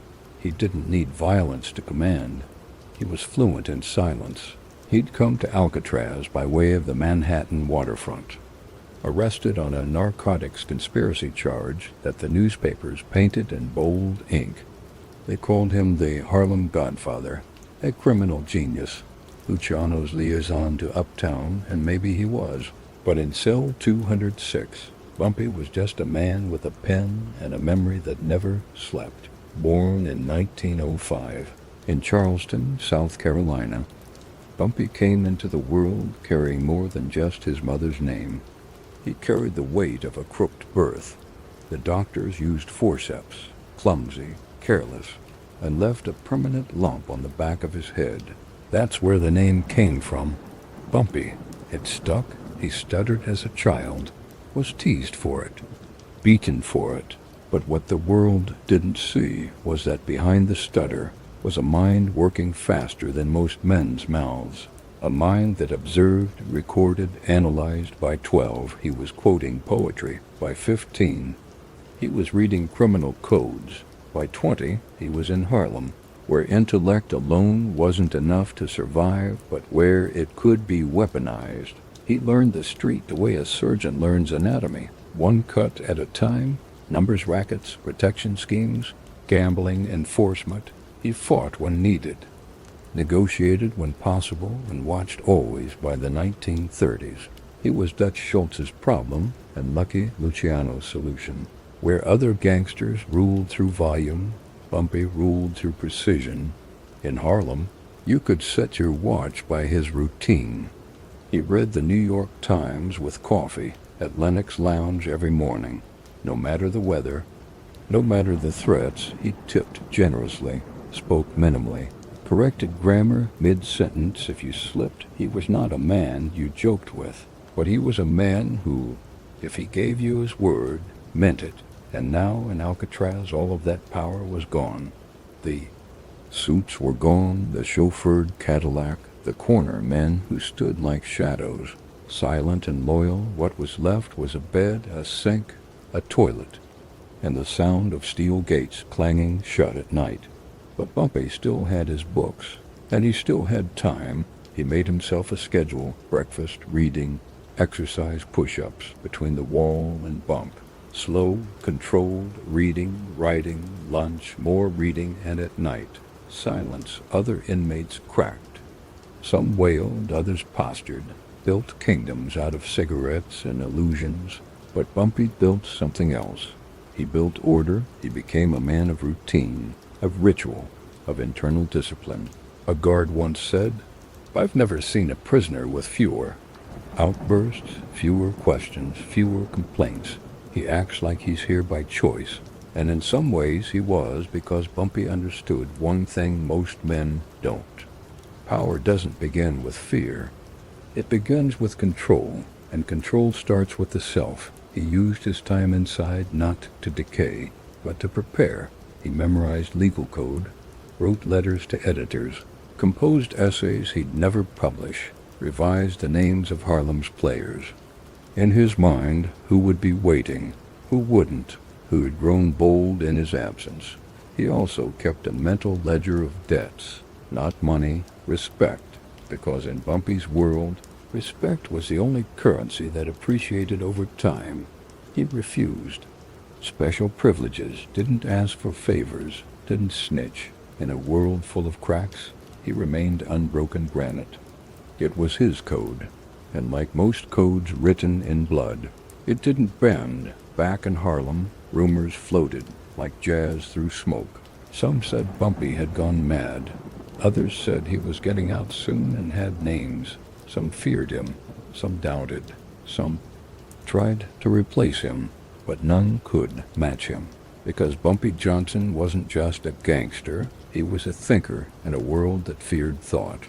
He didn't need violence to command. He was fluent in silence. He'd come to Alcatraz by way of the Manhattan waterfront, arrested on a narcotics conspiracy charge that the newspapers painted in bold ink. They called him the Harlem Godfather, a criminal genius, Luciano's liaison to Uptown, and maybe he was. But in cell 206, Bumpy was just a man with a pen and a memory that never slept. Born in 1905 in Charleston, South Carolina, Bumpy came into the world carrying more than just his mother's name. He carried the weight of a crooked birth. The doctors used forceps, clumsy, careless, and left a permanent lump on the back of his head. That's where the name came from. Bumpy. It stuck. He stuttered as a child, was teased for it, beaten for it. But what the world didn't see was that behind the stutter was a mind working faster than most men's mouths. A mind that observed, recorded, analyzed. By 12, he was quoting poetry. By 15, he was reading criminal codes. By 20, he was in Harlem, where intellect alone wasn't enough to survive, but where it could be weaponized. He learned the street the way a surgeon learns anatomy, one cut at a time. Numbers rackets, protection schemes, gambling, enforcement. He fought when needed, negotiated when possible, and watched always by the 1930s. He was Dutch Schultz's problem and Lucky Luciano's solution. Where other gangsters ruled through volume, Bumpy ruled through precision. In Harlem, you could set your watch by his routine. He read the New York Times with coffee at Lenox Lounge every morning. No matter the weather, no matter the threats, he tipped generously, spoke minimally, corrected grammar mid-sentence if you slipped. He was not a man you joked with, but he was a man who, if he gave you his word, meant it. And now in Alcatraz all of that power was gone. The suits were gone, the chauffeured Cadillac, the corner men who stood like shadows, silent and loyal. What was left was a bed, a sink, a toilet, and the sound of steel gates clanging shut at night. But Bumpy still had his books, and he still had time. He made himself a schedule: breakfast, reading, exercise, push-ups, between the wall and bunk. Slow, controlled, reading, writing, lunch, more reading, and at night, silence. Other inmates cracked. Some wailed, others postured, built kingdoms out of cigarettes and illusions. But Bumpy built something else. He built order. He became a man of routine, of ritual, of internal discipline. A guard once said, "I've never seen a prisoner with fewer outbursts, fewer questions, fewer complaints. He acts like he's here by choice." And in some ways he was, because Bumpy understood one thing most men don't. Power doesn't begin with fear. It begins with control, and control starts with the self. He used his time inside not to decay, but to prepare. He memorized legal code, wrote letters to editors, composed essays he'd never publish, revised the names of Harlem's players. In his mind, who would be waiting, who wouldn't, who had grown bold in his absence. He also kept a mental ledger of debts, not money, respect, because in Bumpy's world, respect was the only currency that appreciated over time. He refused special privileges, didn't ask for favors, didn't snitch. In a world full of cracks, he remained unbroken granite. It was his code, and like most codes written in blood, it didn't bend. Back in Harlem, rumors floated like jazz through smoke. Some said Bumpy had gone mad. Others said he was getting out soon and had names. Some feared him, some doubted, some tried to replace him, but none could match him. Because Bumpy Johnson wasn't just a gangster, he was a thinker in a world that feared thought.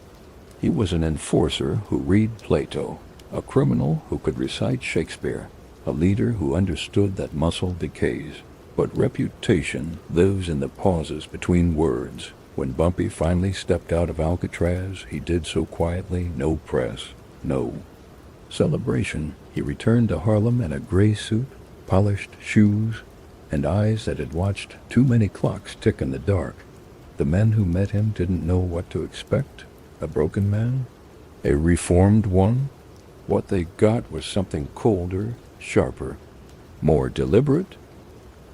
He was an enforcer who read Plato, a criminal who could recite Shakespeare, a leader who understood that muscle decays. But reputation lives in the pauses between words. When Bumpy finally stepped out of Alcatraz, he did so quietly, no press, no celebration. He returned to Harlem in a gray suit, polished shoes, and eyes that had watched too many clocks tick in the dark. The men who met him didn't know what to expect. A broken man? A reformed one? What they got was something colder, sharper, more deliberate.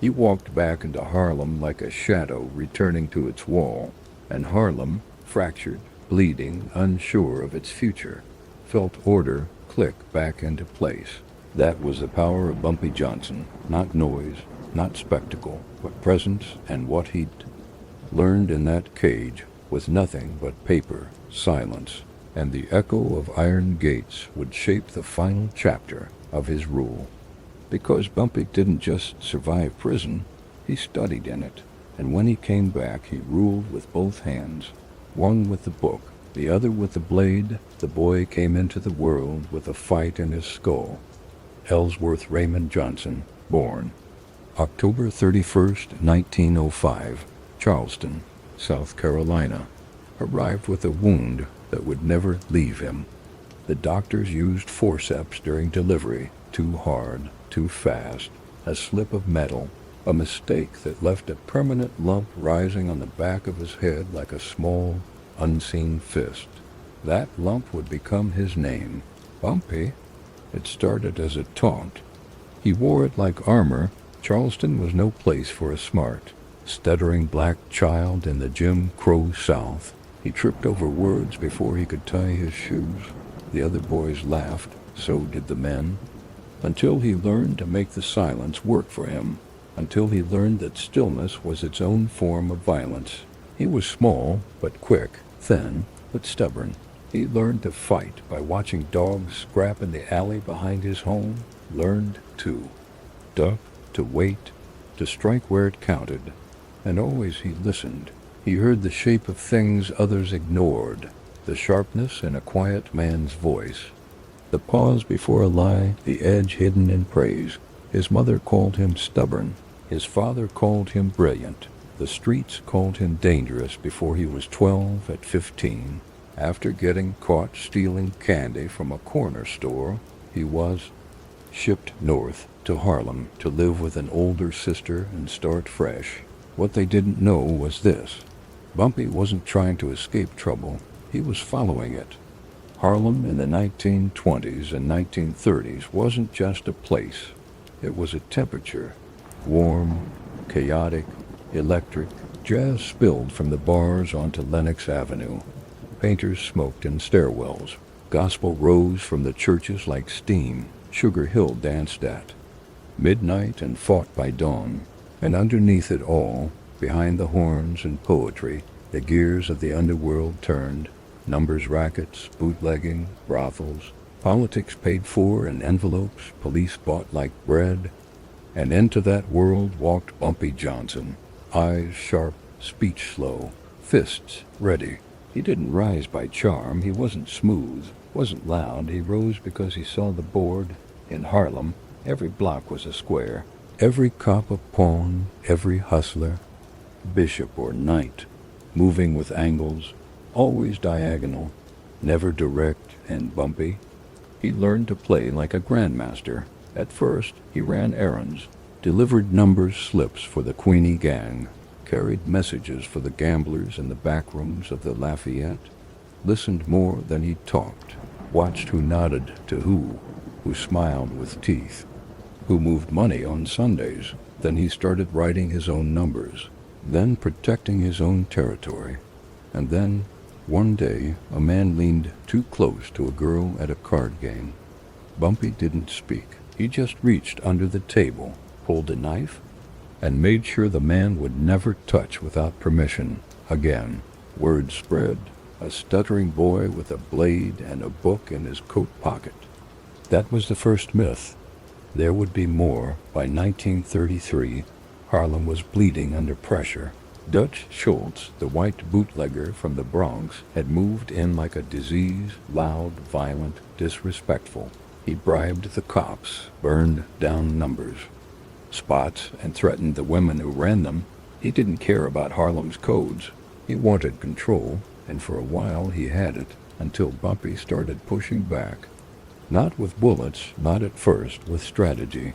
He walked back into Harlem like a shadow returning to its wall, and Harlem, fractured, bleeding, unsure of its future, felt order click back into place. That was the power of Bumpy Johnson. Not noise, not spectacle, but presence, and what he'd learned in that cage was nothing but paper, silence, and the echo of iron gates would shape the final chapter of his rule. Because Bumpy didn't just survive prison, he studied in it, and when he came back he ruled with both hands, one with the book, the other with the blade. The boy came into the world with a fight in his skull. Ellsworth Raymond Johnson, born October 31st, 1905, Charleston, South Carolina, arrived with a wound that would never leave him. The doctors used forceps during delivery, too hard, too fast, a slip of metal, a mistake that left a permanent lump rising on the back of his head like a small, unseen fist. That lump would become his name, Bumpy. It started as a taunt. He wore it like armor. Charleston was no place for a smart, stuttering black child in the Jim Crow South. He tripped over words before he could tie his shoes. The other boys laughed, so did the men, until he learned to make the silence work for him, until he learned that stillness was its own form of violence. He was small, but quick, thin, but stubborn. He learned to fight by watching dogs scrap in the alley behind his home, learned to duck, to wait, to strike where it counted. And always he listened. He heard the shape of things others ignored, the sharpness in a quiet man's voice, the pause before a lie, the edge hidden in praise. His mother called him stubborn. His father called him brilliant. The streets called him dangerous before he was 12 at 15. After getting caught stealing candy from a corner store, he was shipped north to Harlem to live with an older sister and start fresh. What they didn't know was this: Bumpy wasn't trying to escape trouble, he was following it. Harlem in the 1920s and 1930s wasn't just a place, it was a temperature. Warm, chaotic, electric. Jazz spilled from the bars onto Lenox Avenue. Painters smoked in stairwells. Gospel rose from the churches like steam. Sugar Hill danced at midnight and fought by dawn. And underneath it all, behind the horns and poetry, the gears of the underworld turned. Numbers rackets, bootlegging, brothels, politics paid for in envelopes, police bought like bread. And into that world walked Bumpy Johnson, eyes sharp, speech slow, fists ready. He didn't rise by charm, he wasn't smooth, wasn't loud. He rose because he saw the board. In Harlem, every block was a square. Every cop a pawn, every hustler, bishop or knight, moving with angles, always diagonal, never direct. And Bumpy, he learned to play like a grandmaster. At first, he ran errands, delivered numbers slips for the Queenie gang, carried messages for the gamblers in the back rooms of the Lafayette, listened more than he talked, watched who nodded to who smiled with teeth, who moved money on Sundays. Then he started writing his own numbers, then protecting his own territory. And then, one day, a man leaned too close to a girl at a card game. Bumpy didn't speak. He just reached under the table, pulled a knife, and made sure the man would never touch without permission again. Word spread. A stuttering boy with a blade and a book in his coat pocket. That was the first myth. There would be more. By 1933, Harlem was bleeding under pressure. Dutch Schultz, the white bootlegger from the Bronx, had moved in like a disease, loud, violent, disrespectful. He bribed the cops, burned down numbers, spots, and threatened the women who ran them. He didn't care about Harlem's codes. He wanted control, and for a while he had it, until Bumpy started pushing back. Not with bullets, not at first, with strategy.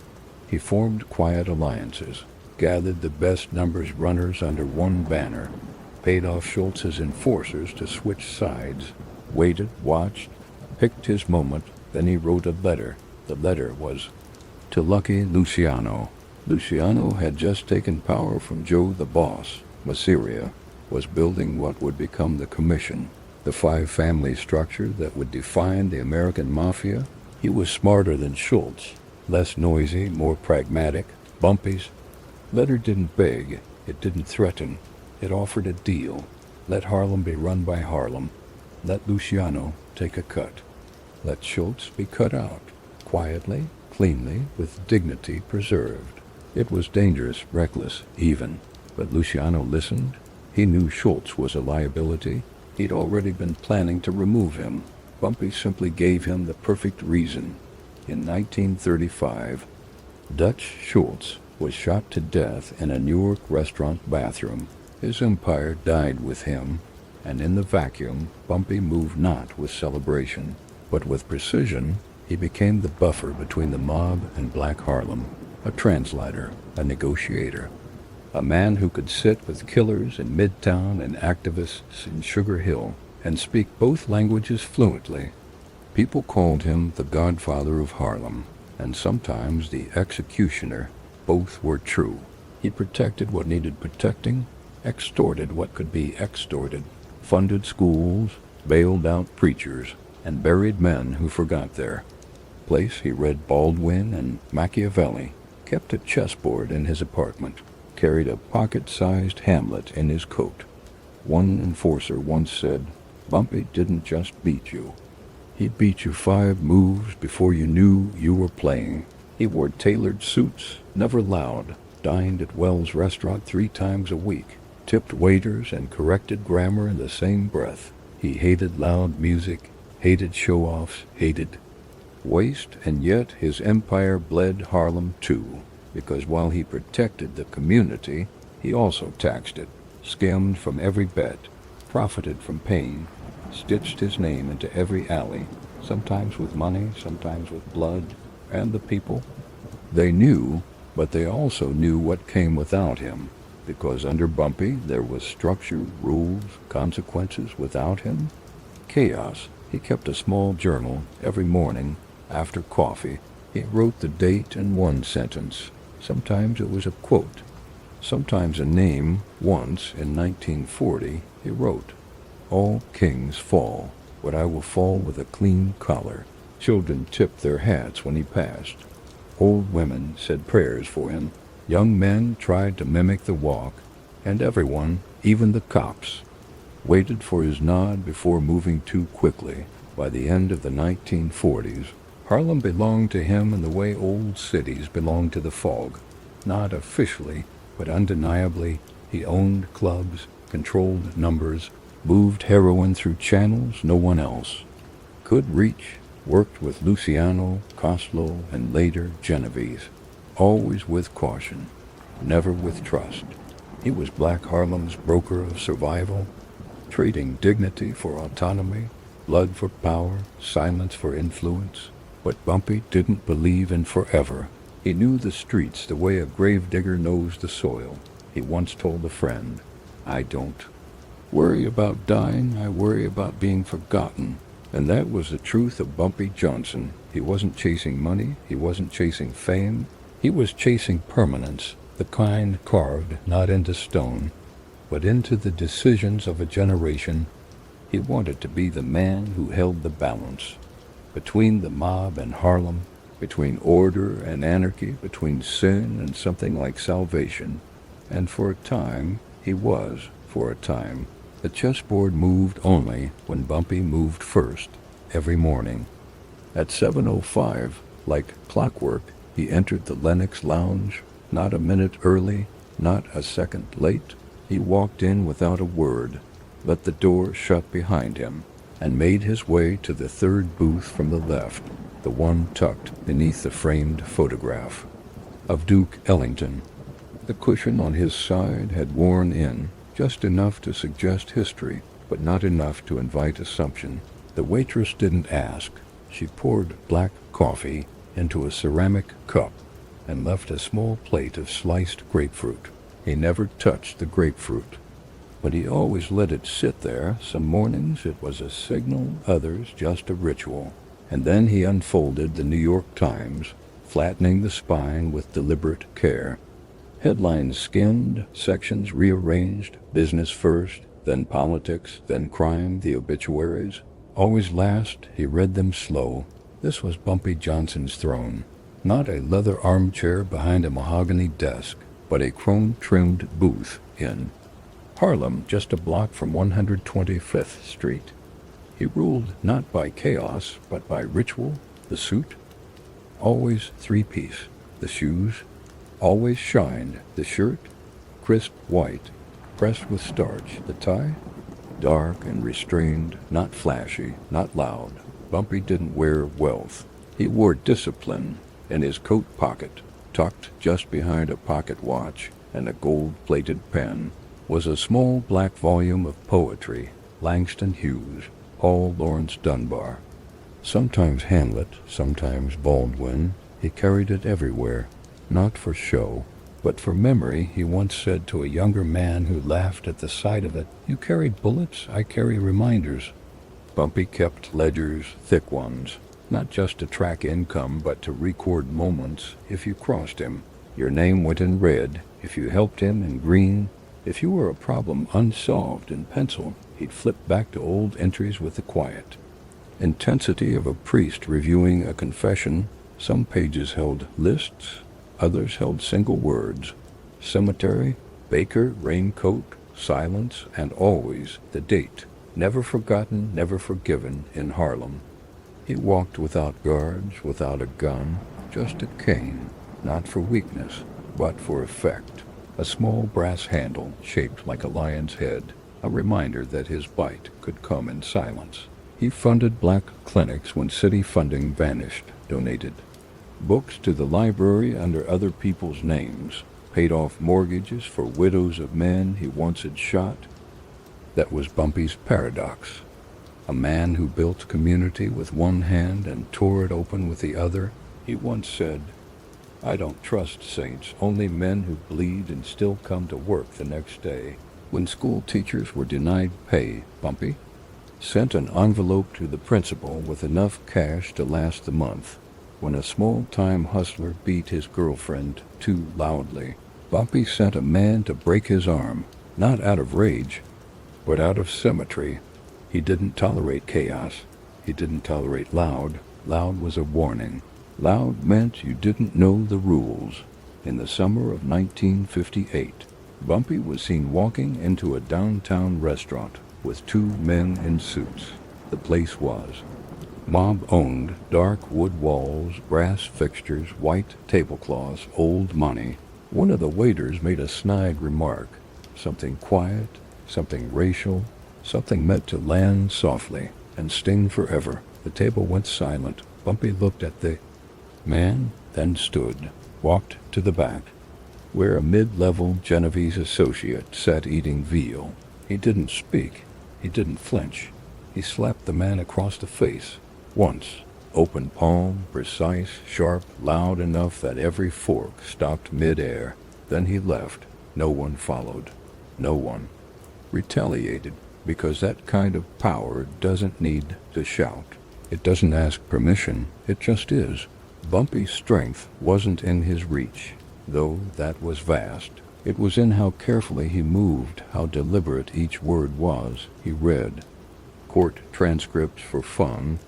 He formed quiet alliances, gathered the best numbers runners under one banner, paid off Schultz's enforcers to switch sides, waited, watched, picked his moment, then he wrote a letter. The letter was to Lucky Luciano. Luciano had just taken power from Joe the Boss. Masseria was building what would become the Commission, the five-family structure that would define the American Mafia. He was smarter than Schultz, less noisy, more pragmatic. Bumpy's letter didn't beg, it didn't threaten, it offered a deal. Let Harlem be run by Harlem. Let Luciano take a cut. Let Schultz be cut out, quietly, cleanly, with dignity preserved. It was dangerous, reckless, even, but Luciano listened. He knew Schultz was a liability. He'd already been planning to remove him. Bumpy simply gave him the perfect reason. In 1935, Dutch Schultz was shot to death in a Newark restaurant bathroom. His empire died with him, and in the vacuum, Bumpy moved not with celebration, but with precision. He became the buffer between the mob and Black Harlem, a translator, a negotiator, a man who could sit with killers in Midtown and activists in Sugar Hill and speak both languages fluently. People called him the Godfather of Harlem, and sometimes the executioner. Both were true. He protected what needed protecting, extorted what could be extorted, funded schools, bailed out preachers, and buried men who forgot their place. He read Baldwin and Machiavelli, kept a chessboard in his apartment, carried a pocket-sized Hamlet in his coat. One enforcer once said, Bumpy didn't just beat you. He beat you 5 moves before you knew you were playing. He wore tailored suits, never loud, dined at Wells' restaurant 3 times a week, tipped waiters and corrected grammar in the same breath. He hated loud music, hated show-offs, hated waste, and yet his empire bled Harlem too, because while he protected the community, he also taxed it, skimmed from every bet, profited from pain, stitched his name into every alley, sometimes with money, sometimes with blood, and the people. They knew, but they also knew what came without him, because under Bumpy there was structure, rules, consequences. Without him, chaos. He kept a small journal every morning. After coffee, he wrote the date and one sentence. Sometimes it was a quote, sometimes a name. Once, in 1940, he wrote, All kings fall, but I will fall with a clean collar. Children tipped their hats when he passed. Old women said prayers for him. Young men tried to mimic the walk, and everyone, even the cops, waited for his nod before moving too quickly. By the end of the 1940s, Harlem belonged to him in the way old cities belong to the fog. Not officially, but undeniably, he owned clubs, controlled numbers, moved heroin through channels no one else could reach, worked with Luciano, Coslo, and later Genovese, always with caution, never with trust. He was Black Harlem's broker of survival, trading dignity for autonomy, blood for power, silence for influence. But Bumpy didn't believe in forever. He knew the streets the way a gravedigger knows the soil. He once told a friend, I don't worry about dying, I worry about being forgotten. And that was the truth of Bumpy Johnson. He wasn't chasing money, he wasn't chasing fame, he was chasing permanence, the kind carved not into stone, but into the decisions of a generation. He wanted to be the man who held the balance between the mob and Harlem, between order and anarchy, between sin and something like salvation. And for a time, he was, for a time. The chessboard moved only when Bumpy moved first, every morning. At 7:05, like clockwork, he entered the Lenox Lounge, not a minute early, not a second late. He walked in without a word, let the door shut behind him, and made his way to the third booth from the left, the one tucked beneath the framed photograph of Duke Ellington. The cushion on his side had worn in, just enough to suggest history, but not enough to invite assumption. The waitress didn't ask. She poured black coffee into a ceramic cup and left a small plate of sliced grapefruit. He never touched the grapefruit, but he always let it sit there. Some mornings it was a signal, others just a ritual. And then he unfolded the New York Times, flattening the spine with deliberate care. Headlines skimmed, sections rearranged, business first, then politics, then crime, the obituaries. Always last, he read them slow. This was Bumpy Johnson's throne. Not a leather armchair behind a mahogany desk, but a chrome-trimmed booth in Harlem, just a block from 125th Street. He ruled not by chaos, but by ritual. The suit, always three-piece. The shoes, always shined. The shirt, crisp white, pressed with starch. The tie, dark and restrained, not flashy, not loud. Bumpy didn't wear wealth. He wore discipline. In his coat pocket, tucked just behind a pocket watch and a gold-plated pen, was a small black volume of poetry, Langston Hughes, Paul Laurence Dunbar. Sometimes Hamlet, sometimes Baldwin. He carried it everywhere, not for show, but for memory. He once said to a younger man who laughed at the sight of it, "You carried bullets, I carry reminders." Bumpy kept ledgers, thick ones, not just to track income, but to record moments. If you crossed him, your name went in red. If you helped him, in green. If you were a problem unsolved, in pencil. He'd flip back to old entries with the quiet intensity of a priest reviewing a confession. Some pages held lists, others held single words. Cemetery, baker, raincoat, silence, and always the date. Never forgotten, never forgiven in Harlem. He walked without guards, without a gun, just a cane, not for weakness, but for effect. A small brass handle shaped like a lion's head, a reminder that his bite could come in silence. He funded black clinics when city funding vanished, donated books to the library under other people's names, paid off mortgages for widows of men he once had shot. That was Bumpy's paradox. A man who built community with one hand and tore it open with the other. He once said, "I don't trust saints, only men who bleed and still come to work the next day." When school teachers were denied pay, Bumpy sent an envelope to the principal with enough cash to last the month. When a small-time hustler beat his girlfriend too loudly, Bumpy sent a man to break his arm, not out of rage, but out of symmetry. He didn't tolerate chaos. He didn't tolerate loud. Loud was a warning. Loud meant you didn't know the rules. In the summer of 1958, Bumpy was seen walking into a downtown restaurant with two men in suits. The place was mob-owned, dark wood walls, brass fixtures, white tablecloths, old money. One of the waiters made a snide remark, something quiet, something racial, something meant to land softly and sting forever. The table went silent. Bumpy looked at the man, then stood, walked to the back, where a mid-level Genovese associate sat eating veal. He didn't speak. He didn't flinch. He slapped the man across the face. Once. Open palm, precise, sharp, loud enough that every fork stopped mid-air. Then he left. No one followed. No one retaliated, because that kind of power doesn't need to shout. It doesn't ask permission. It just is. Bumpy's strength wasn't in his reach, though that was vast. It was in how carefully he moved, how deliberate each word was. He read court transcripts for fun,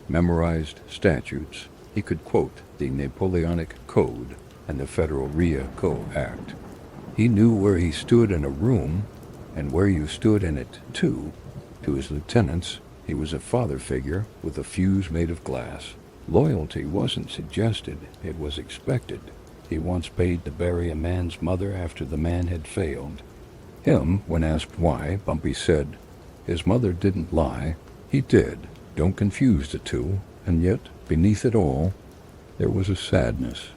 memorized statutes. He could quote the Napoleonic Code and the Federal RICO Act. He knew where he stood in a room and where you stood in it, too. To his lieutenants, he was a father figure with a fuse made of glass. Loyalty wasn't suggested, it was expected. He once paid to bury a man's mother after the man had failed. Him, when asked why, Bumpy said, his mother didn't lie. He did. Don't confuse the two. And yet, beneath it all, there was a sadness.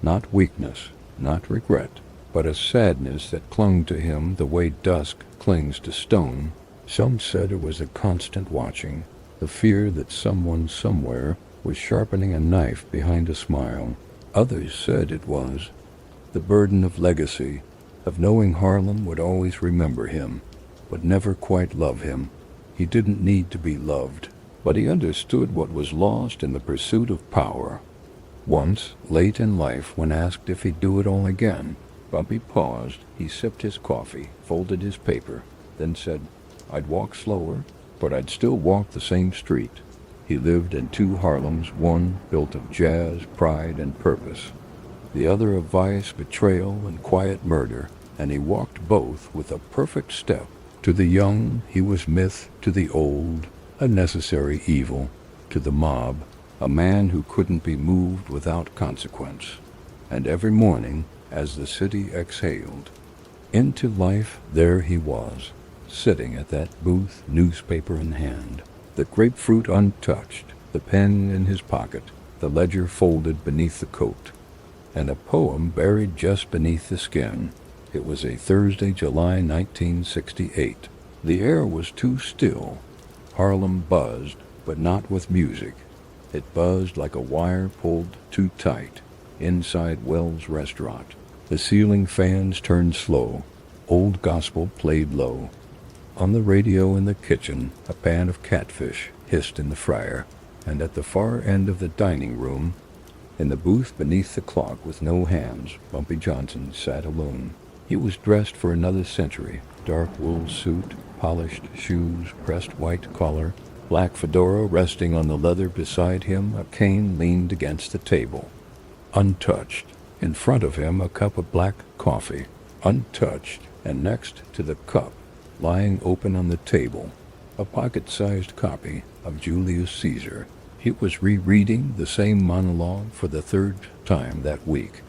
Not weakness, not regret, but a sadness that clung to him the way dusk clings to stone. Some said it was a constant watching, the fear that someone somewhere was sharpening a knife behind a smile. Others said it was the burden of legacy, of knowing Harlem would always remember him, but never quite love him. He didn't need to be loved, but he understood what was lost in the pursuit of power. Once, late in life, when asked if he'd do it all again, Bumpy paused. He sipped his coffee, folded his paper, then said, I'd walk slower, but I'd still walk the same street. He lived in two Harlems, one built of jazz, pride, and purpose, the other of vice, betrayal, and quiet murder, and he walked both with a perfect step. To the young, he was myth; to the old, a necessary evil; to the mob, a man who couldn't be moved without consequence. And every morning, as the city exhaled into life, there he was, sitting at that booth, newspaper in hand, the grapefruit untouched, the pen in his pocket, the ledger folded beneath the coat, and a poem buried just beneath the skin. It was a Thursday, July 1968. The air was too still. Harlem buzzed, but not with music. It buzzed like a wire pulled too tight. Inside Wells' restaurant, the ceiling fans turned slow. Old gospel played low. On the radio in the kitchen, a pan of catfish hissed in the fryer, and at the far end of the dining room, in the booth beneath the clock with no hands, Bumpy Johnson sat alone. He was dressed for another century. Dark wool suit, polished shoes, pressed white collar, black fedora resting on the leather beside him. A cane leaned against the table, untouched. In front of him, a cup of black coffee, untouched. And next to the cup, lying open on the table, a pocket-sized copy of Julius Caesar. He was rereading the same monologue for the third time that week.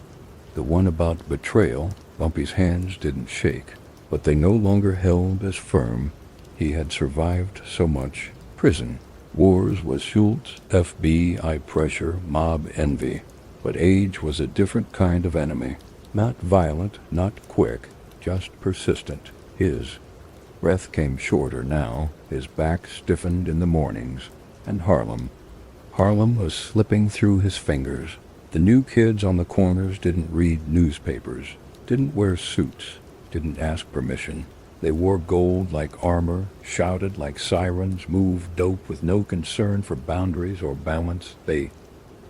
The one about betrayal. Bumpy's hands didn't shake, but they no longer held as firm. He had survived so much. Prison, wars was Schultz, FBI pressure, mob envy. But age was a different kind of enemy. Not violent, not quick, just persistent. His breath came shorter now. His back stiffened in the mornings. And Harlem was slipping through his fingers. The new kids on the corners didn't read newspapers, didn't wear suits, didn't ask permission. They wore gold like armor, shouted like sirens, moved dope with no concern for boundaries or balance. They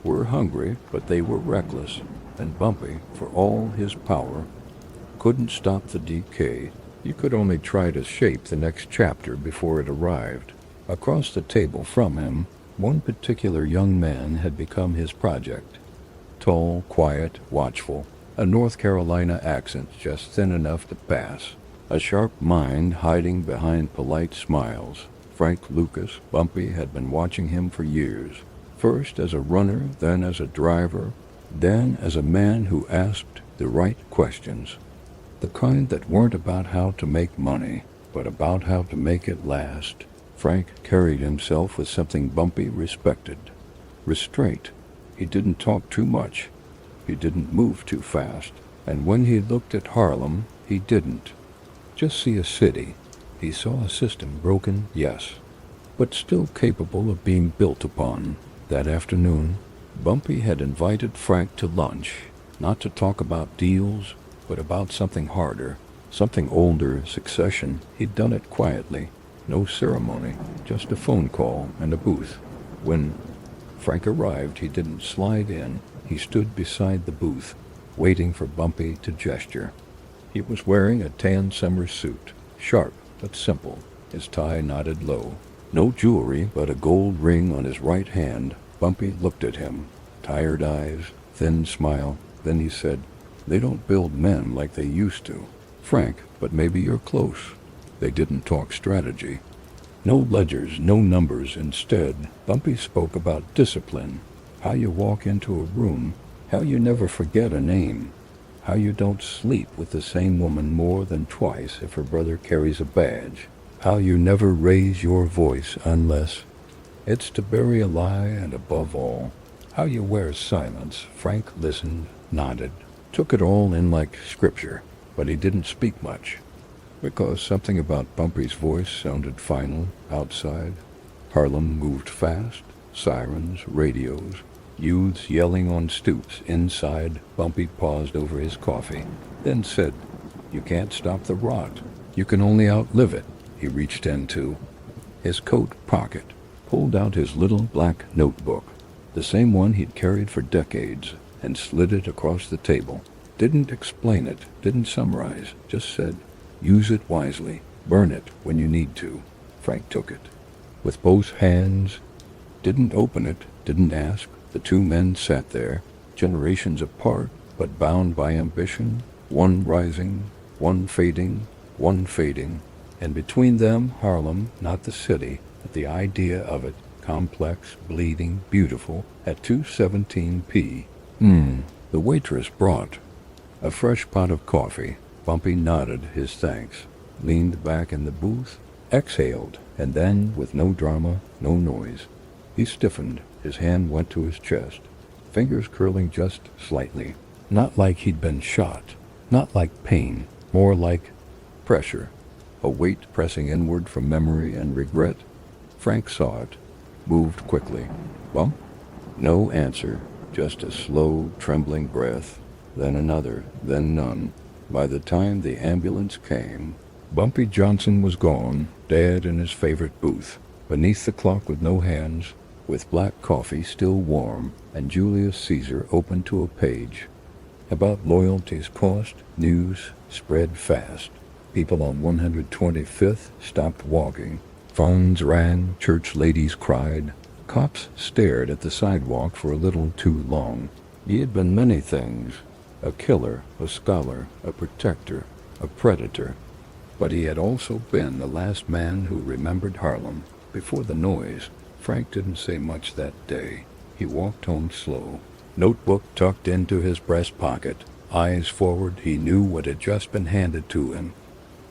were hungry, but they were reckless. And Bumpy, for all his power, couldn't stop the decay. You could only try to shape the next chapter before it arrived. Across the table from him, one particular young man had become his project. Tall, quiet, watchful, a North Carolina accent just thin enough to pass, a sharp mind hiding behind polite smiles. Frank Lucas. Bumpy had been watching him for years, first as a runner, then as a driver, then as a man who asked the right questions, the kind that weren't about how to make money, but about how to make it last. Frank carried himself with something Bumpy respected. Restraint. He didn't talk too much. He didn't move too fast. And when he looked at Harlem, he didn't just see a city. He saw a system broken, yes, but still capable of being built upon. That afternoon, Bumpy had invited Frank to lunch, not to talk about deals, but about something harder, something older, succession. He'd done it quietly. No ceremony, just a phone call and a booth. When Frank arrived, he didn't slide in. He stood beside the booth, waiting for Bumpy to gesture. He was wearing a tan summer suit, sharp but simple, his tie knotted low. No jewelry but a gold ring on his right hand. Bumpy looked at him, tired eyes, thin smile. Then he said, "They don't build men like they used to." "Frank, but maybe you're close." They didn't talk strategy. No ledgers, no numbers. Instead, Bumpy spoke about discipline, how you walk into a room, How you never forget a name. How you don't sleep with the same woman more than twice if her brother carries a badge. How you never raise your voice unless it's to bury a lie, and above all, how you wear silence. Frank listened, nodded, took it all in like scripture, but he didn't speak much, because something about Bumpy's voice sounded final outside. Harlem moved fast, sirens, radios, youths yelling on stoops. Inside, Bumpy paused over his coffee, then said, "You can't stop the rot. You can only outlive it." He reached into his coat pocket, pulled out his little black notebook, the same one he'd carried for decades, and slid it across the table. Didn't explain it, didn't summarize, just said, "Use it wisely. Burn it when you need to." Frank took it with both hands, didn't open it, didn't ask. The two men sat there, generations apart, but bound by ambition, one rising, one fading, and between them Harlem, not the city, but the idea of it, complex, bleeding, beautiful, at 2:17 p. The waitress brought a fresh pot of coffee. Bumpy nodded his thanks, leaned back in the booth, exhaled, and then, with no drama, no noise, he stiffened. His hand went to his chest, fingers curling just slightly. Not like he'd been shot, not like pain, more like pressure, a weight pressing inward from memory and regret. Frank saw it, moved quickly. Bump? No answer, just a slow, trembling breath, then another, then none. By the time the ambulance came, Bumpy Johnson was gone, dead in his favorite booth, beneath the clock with no hands, with black coffee still warm, and Julius Caesar open to a page. About loyalty's cost, news spread fast. People on 125th stopped walking. Phones rang, church ladies cried. Cops stared at the sidewalk for a little too long. He had been many things: a killer, a scholar, a protector, a predator. But he had also been the last man who remembered Harlem before the noise. Frank didn't say much that day. He walked home slow, notebook tucked into his breast pocket, eyes forward. He knew what had just been handed to him.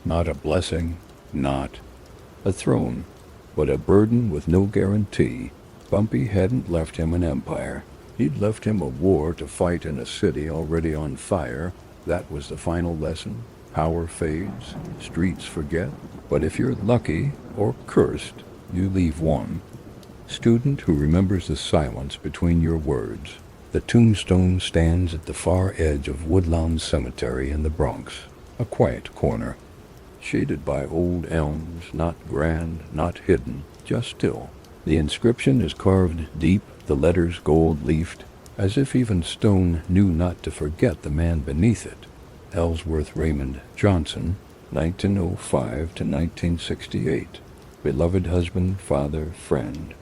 Not a blessing, not a throne, but a burden with no guarantee. Bumpy hadn't left him an empire. He'd left him a war to fight in a city already on fire. That was the final lesson. Power fades, streets forget, but if you're lucky or cursed, you leave one student who remembers the silence between your words. The tombstone stands at the far edge of Woodlawn Cemetery in the Bronx, a quiet corner, shaded by old elms, not grand, not hidden, just still. The inscription is carved deep, the letters gold-leafed, as if even stone knew not to forget the man beneath it. Ellsworth Raymond Johnson, 1905 to 1968. Beloved husband, father, friend.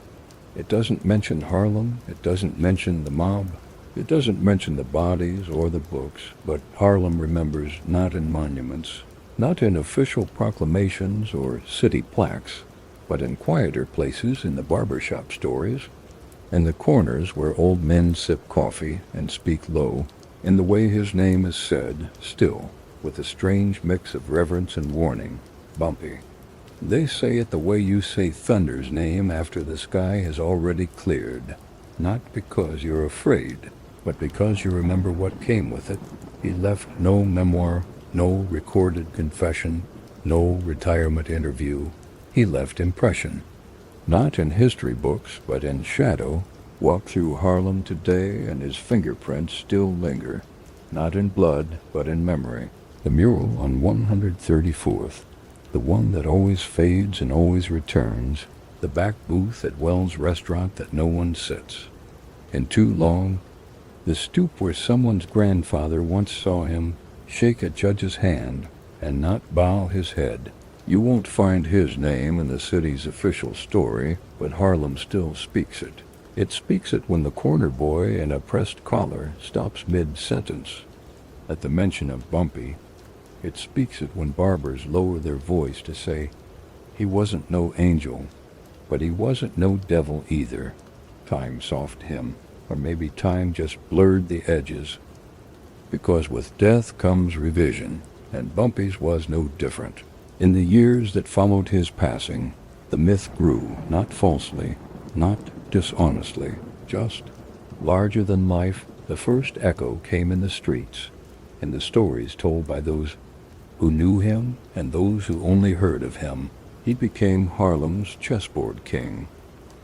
It doesn't mention Harlem, it doesn't mention the mob, it doesn't mention the bodies or the books, but Harlem remembers not in monuments, not in official proclamations or city plaques, but in quieter places, in the barbershop stories, in the corners where old men sip coffee and speak low, in the way his name is said, still, with a strange mix of reverence and warning. Bumpy. They say it the way you say thunder's name after the sky has already cleared, not because you're afraid, but because you remember what came with it. He left no memoir, no recorded confession, no retirement interview. He left impression. Not in history books, but in shadow. Walk through Harlem today and his fingerprints still linger. Not in blood, but in memory. The mural on 134th, the one that always fades and always returns, the back booth at Wells' restaurant that no one sits. In too long, the stoop where someone's grandfather once saw him shake a judge's hand and not bow his head. You won't find his name in the city's official story, but Harlem still speaks it. It speaks it when the corner boy in a pressed collar stops mid-sentence. At the mention of Bumpy, it speaks it when barbers lower their voice to say, he wasn't no angel, but he wasn't no devil either. Time soft him. or maybe time just blurred the edges. Because with death comes revision, and Bumpy's was no different. In the years that followed his passing, the myth grew, not falsely, not dishonestly, just larger than life. The first echo came in the streets, in the stories told by those who knew him and those who only heard of him. He became Harlem's chessboard king,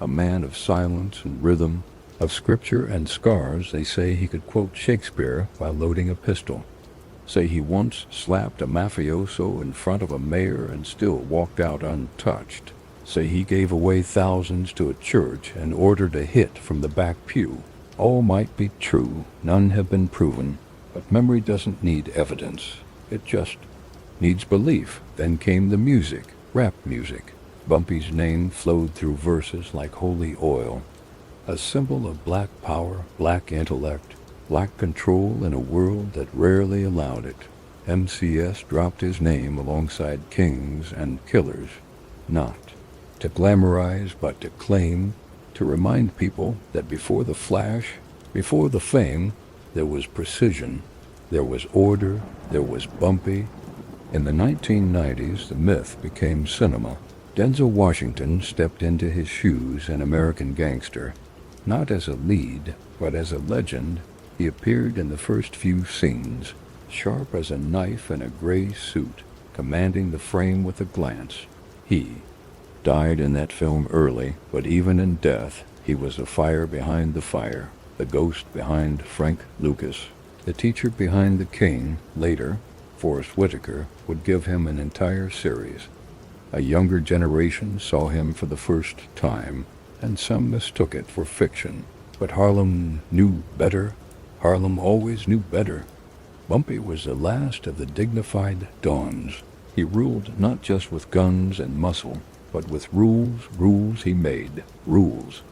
a man of silence and rhythm, of scripture and scars. They say he could quote Shakespeare while loading a pistol. Say he once slapped a mafioso in front of a mayor and still walked out untouched. Say he gave away thousands to a church and ordered a hit from the back pew. All might be true, none have been proven, but memory doesn't need evidence. It just needs belief. Then came the music, rap music. Bumpy's name flowed through verses like holy oil, a symbol of black power, black intellect, black control in a world that rarely allowed it. MCS dropped his name alongside kings and killers, not to glamorize but to claim, to remind people that before the flash, before the fame, there was precision, there was order, there was Bumpy. In the 1990s, the myth became cinema. Denzel Washington stepped into his shoes in American Gangster, not as a lead, but as a legend. He appeared in the first few scenes, sharp as a knife in a gray suit, commanding the frame with a glance. He died in that film early, but even in death, he was a fire behind the fire, the ghost behind Frank Lucas, the teacher behind the king. Later, Forrest Whitaker would give him an entire series. A younger generation saw him for the first time, and some mistook it for fiction. But Harlem knew better. Harlem always knew better. Bumpy was the last of the dignified dons. He ruled not just with guns and muscle, but with rules he made, rules.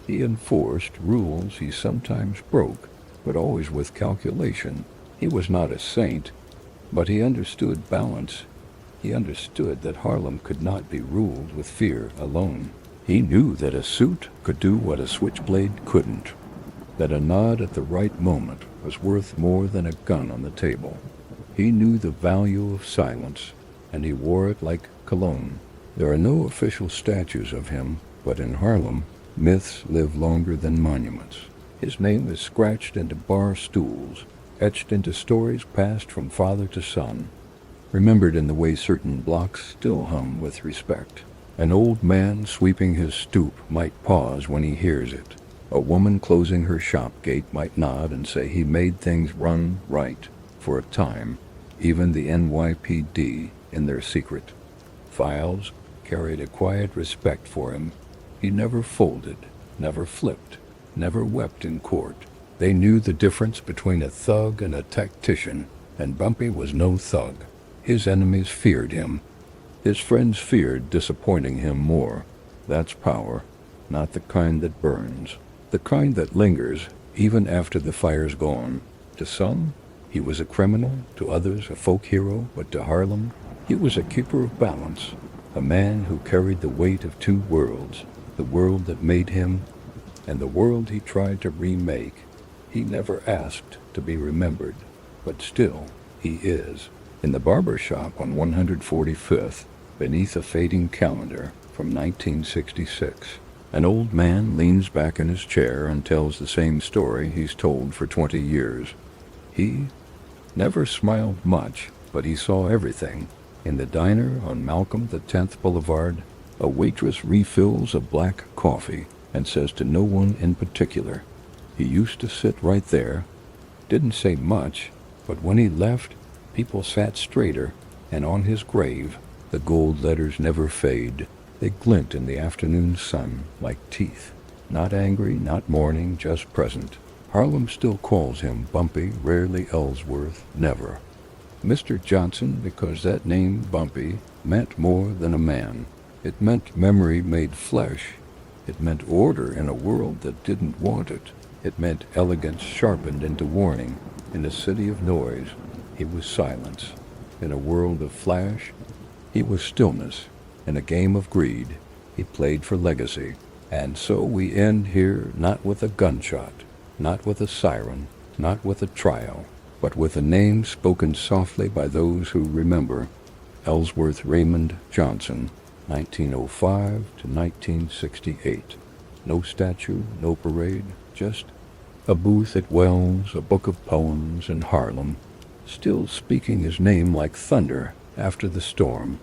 He enforced rules he sometimes broke, but always with calculation. He was not a saint, but he understood balance. He understood that Harlem could not be ruled with fear alone. He knew that a suit could do what a switchblade couldn't, that a nod at the right moment was worth more than a gun on the table. He knew the value of silence, and he wore it like cologne. There are no official statues of him, but in Harlem, myths live longer than monuments. His name is scratched into bar stools, etched into stories passed from father to son, remembered in the way certain blocks still hum with respect. An old man sweeping his stoop might pause when he hears it. A woman closing her shop gate might nod and say he made things run right for a time. Even the NYPD, in their secret files, carried a quiet respect for him. He never folded, never flipped, never wept in court. They knew the difference between a thug and a tactician, and Bumpy was no thug. His enemies feared him. His friends feared disappointing him more. That's power, not the kind that burns, the kind that lingers even after the fire's gone. To some, he was a criminal, to others a folk hero, but to Harlem, he was a keeper of balance, a man who carried the weight of two worlds, the world that made him and the world he tried to remake. He never asked to be remembered, but still he is. In the barber shop on 145th, beneath a fading calendar from 1966, an old man leans back in his chair and tells the same story he's told for 20 years. He never smiled much, but he saw everything. In the diner on Malcolm the 10th Boulevard, a waitress refills a black coffee and says to no one in particular. He used to sit right there, didn't say much, but when he left, people sat straighter, and on his grave, the gold letters never fade. They glint in the afternoon sun like teeth. Not angry, not mourning, just present. Harlem still calls him Bumpy, rarely Ellsworth, never Mr. Johnson, because that name, Bumpy, meant more than a man. It meant memory made flesh. It meant order in a world that didn't want it. It meant elegance sharpened into warning. In a city of noise, he was silence. In a world of flash, he was stillness. In a game of greed, he played for legacy. And so we end here not with a gunshot, not with a siren, not with a trial, but with a name spoken softly by those who remember. Ellsworth Raymond Johnson, 1905 to 1968. No statue, no parade, just a booth at Wells, a book of poems in Harlem, still speaking his name like thunder after the storm.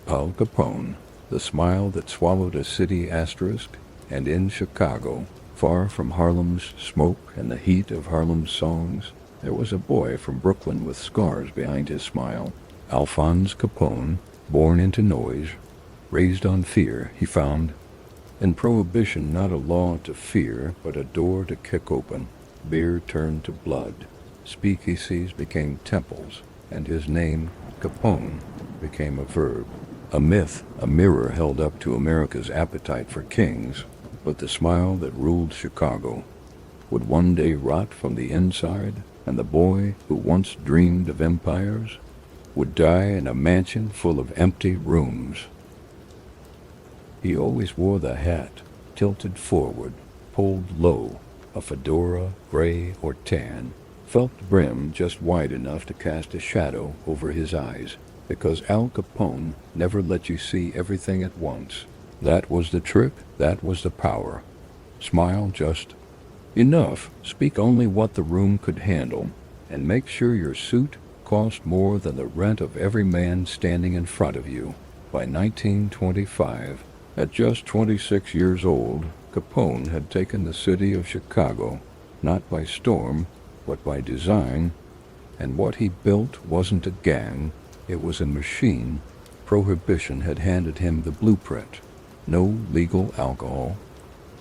Al Capone, the smile that swallowed a city asterisk, and in Chicago, far from Harlem's smoke and the heat of Harlem's songs, there was a boy from Brooklyn with scars behind his smile. Alphonse Capone, born into noise, raised on fear, he found in Prohibition not a law to fear, but a door to kick open. Beer turned to blood. Speakeasies became temples, and his name, Capone, became a verb. A myth, a mirror held up to America's appetite for kings, but the smile that ruled Chicago would one day rot from the inside, and the boy who once dreamed of empires would die in a mansion full of empty rooms. He always wore the hat tilted forward, pulled low, a fedora, gray or tan, felt brim just wide enough to cast a shadow over his eyes, because Al Capone never let you see everything at once. That was the trick, that was the power. Smile just enough, speak only what the room could handle, and make sure your suit cost more than the rent of every man standing in front of you. By 1925, at just 26 years old, Capone had taken the city of Chicago, not by storm, but by design, and what he built wasn't a gang, it was a machine. Prohibition had handed him the blueprint. No legal alcohol.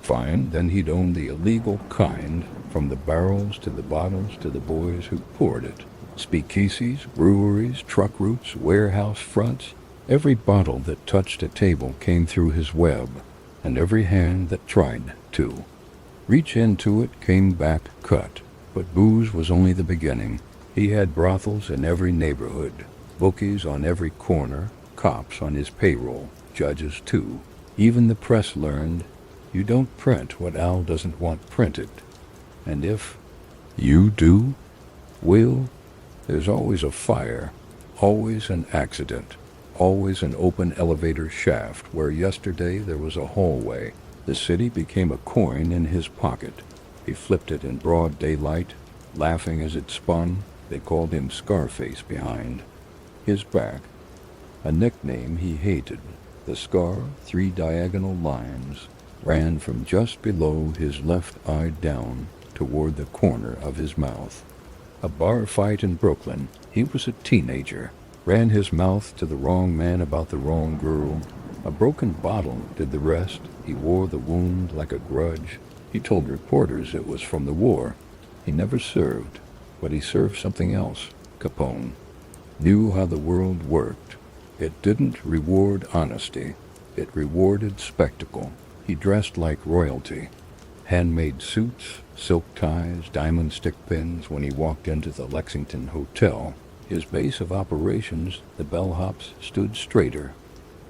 Fine, then he'd own the illegal kind, from the barrels to the bottles to the boys who poured it. Speakeasies, breweries, truck routes, warehouse fronts. Every bottle that touched a table came through his web, and every hand that tried to reach into it came back cut. But booze was only the beginning. He had brothels in every neighborhood, bookies on every corner, cops on his payroll, judges too. Even the press learned, you don't print what Al doesn't want printed. And if you do, well, there's always a fire, always an accident. Always an open elevator shaft where yesterday there was a hallway. The city became a coin in his pocket. He flipped it in broad daylight, laughing as it spun. They called him Scarface behind his back, a nickname he hated. The scar, 3 diagonal lines, ran from just below his left eye down toward the corner of his mouth. A bar fight in Brooklyn. He was a teenager. Ran his mouth to the wrong man about the wrong girl. A broken bottle did the rest. He wore the wound like a grudge. He told reporters it was from the war. He never served, but he served something else. Capone knew how the world worked. It didn't reward honesty. It rewarded spectacle. He dressed like royalty. Handmade suits, silk ties, diamond stick pins when he walked into the Lexington Hotel. His base of operations, the bellhops, stood straighter.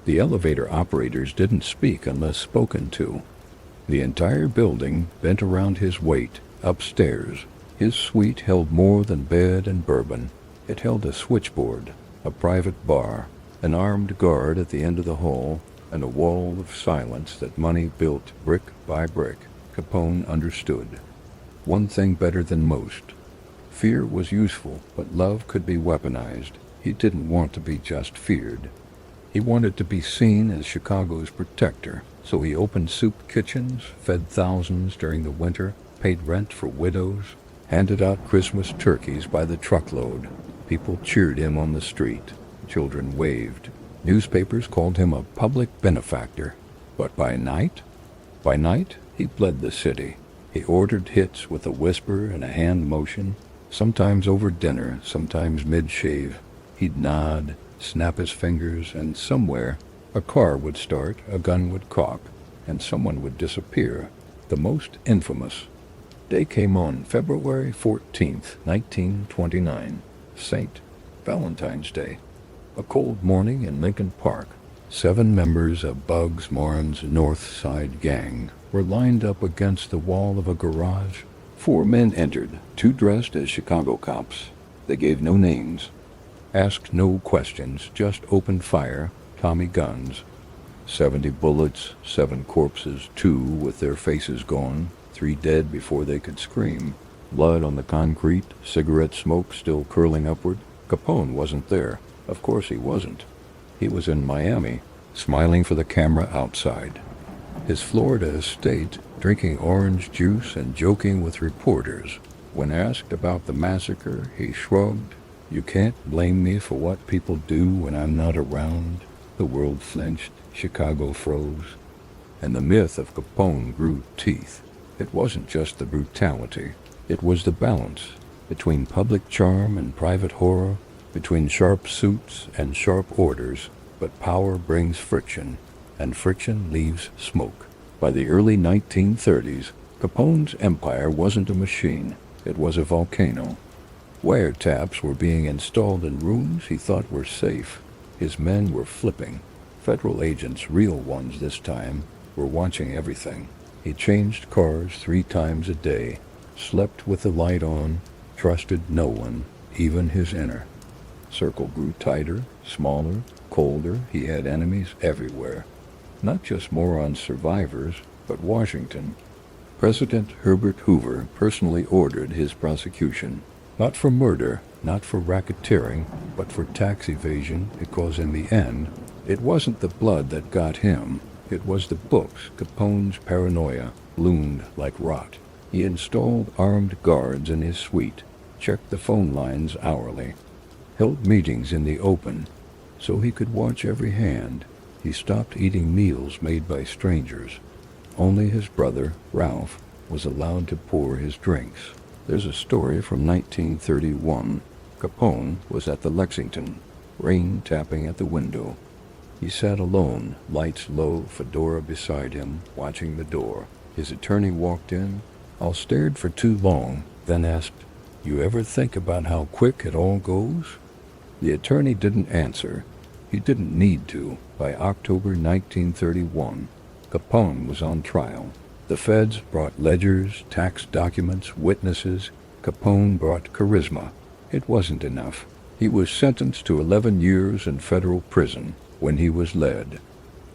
The elevator operators didn't speak unless spoken to. The entire building bent around his weight. Upstairs, his suite held more than bed and bourbon. It held a switchboard, a private bar, an armed guard at the end of the hall, and a wall of silence that money built brick by brick. Capone understood one thing better than most. Fear was useful, but love could be weaponized. He didn't want to be just feared. He wanted to be seen as Chicago's protector, so he opened soup kitchens, fed thousands during the winter, paid rent for widows, handed out Christmas turkeys by the truckload. People cheered him on the street. Children waved. Newspapers called him a public benefactor. But by night, he bled the city. He ordered hits with a whisper and a hand motion, sometimes over dinner, sometimes mid-shave. He'd nod, snap his fingers, and somewhere a car would start, a gun would cock, and someone would disappear. The most infamous day came on February 14th, 1929, St. Valentine's Day. A cold morning in Lincoln Park. 7 members of Bugs Moran's North Side gang were lined up against the wall of a garage. 4 men entered, 2 dressed as Chicago cops. They gave no names, asked no questions, just opened fire, Tommy guns. 70 bullets, 7 corpses, 2 with their faces gone, 3 dead before they could scream. Blood on the concrete, cigarette smoke still curling upward. Capone wasn't there. Of course he wasn't. He was in Miami, smiling for the camera outside. His Florida estate, drinking orange juice and joking with reporters. When asked about the massacre, he shrugged. "You can't blame me for what people do when I'm not around." The world flinched. Chicago froze. And the myth of Capone grew teeth. It wasn't just the brutality. It was the balance between public charm and private horror, between sharp suits and sharp orders. But power brings friction, and friction leaves smoke. By the early 1930s, Capone's empire wasn't a machine. It was a volcano. Wiretaps were being installed in rooms he thought were safe. His men were flipping. Federal agents, real ones this time, were watching everything. He changed cars 3 times a day, slept with the light on, trusted no one, even his inner. Circle grew tighter, smaller, colder. He had enemies everywhere. Not just moron survivors, but Washington. President Herbert Hoover personally ordered his prosecution. Not for murder, not for racketeering, but for tax evasion, because in the end, it wasn't the blood that got him. It was the books. Capone's paranoia loomed like rot. He installed armed guards in his suite, checked the phone lines hourly, held meetings in the open so he could watch every hand. He stopped eating meals made by strangers. Only his brother, Ralph, was allowed to pour his drinks. There's a story from 1931. Capone was at the Lexington, rain tapping at the window. He sat alone, lights low, fedora beside him, watching the door. His attorney walked in. All stared for too long, then asked, "You ever think about how quick it all goes?" The attorney didn't answer. He didn't need to. By October 1931, Capone was on trial. The feds brought ledgers, tax documents, witnesses. Capone brought charisma. It wasn't enough. He was sentenced to 11 years in federal prison. When he was led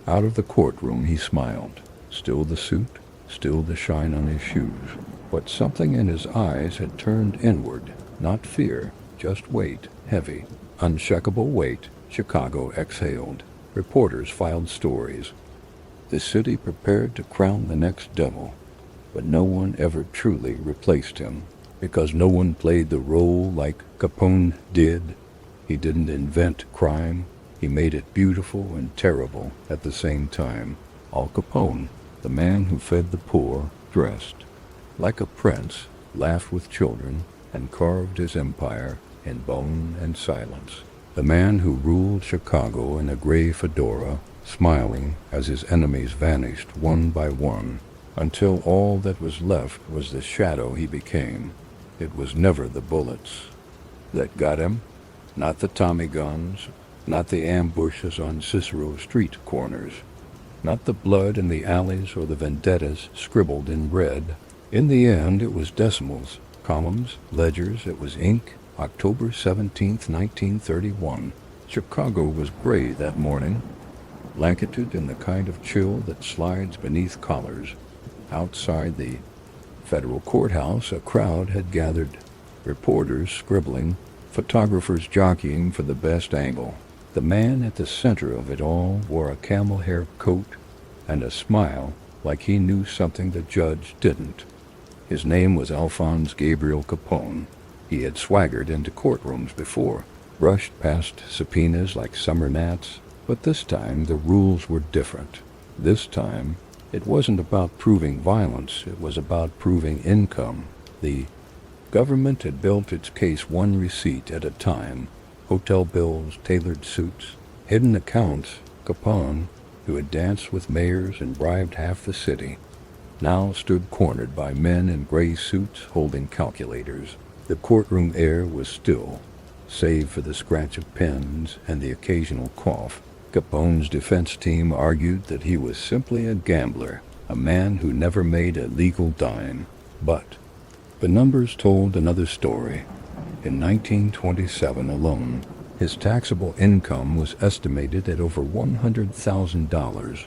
out of the courtroom, he smiled. Still the suit, still the shine on his shoes. But something in his eyes had turned inward. Not fear, just weight, heavy, unshakable weight. Chicago exhaled. Reporters filed stories. The city prepared to crown the next devil. But no one ever truly replaced him, because no one played the role like Capone did. He didn't invent crime. He made it beautiful and terrible at the same time. Al Capone, the man who fed the poor, dressed like a prince, laughed with children, and carved his empire in bone and silence. The man who ruled Chicago in a gray fedora, smiling as his enemies vanished one by one, until all that was left was the shadow he became. It was never the bullets that got him, not the Tommy guns, not the ambushes on Cicero Street corners, not the blood in the alleys or the vendettas scribbled in red. In the end, it was decimals, columns, ledgers. It was ink. October 17th, 1931. Chicago was gray that morning, blanketed in the kind of chill that slides beneath collars. Outside the federal courthouse, a crowd had gathered, reporters scribbling, photographers jockeying for the best angle. The man at the center of it all wore a camel hair coat and a smile like he knew something the judge didn't. His name was Alphonse Gabriel Capone. He had swaggered into courtrooms before, brushed past subpoenas like summer gnats, but this time the rules were different. This time, it wasn't about proving violence, it was about proving income. The government had built its case one receipt at a time. Hotel bills, tailored suits, hidden accounts. Capone, who had danced with mayors and bribed half the city, now stood cornered by men in gray suits holding calculators. The courtroom air was still, save for the scratch of pens and the occasional cough. Capone's defense team argued that he was simply a gambler, a man who never made a legal dime. But the numbers told another story. In 1927 alone, his taxable income was estimated at over $100,000,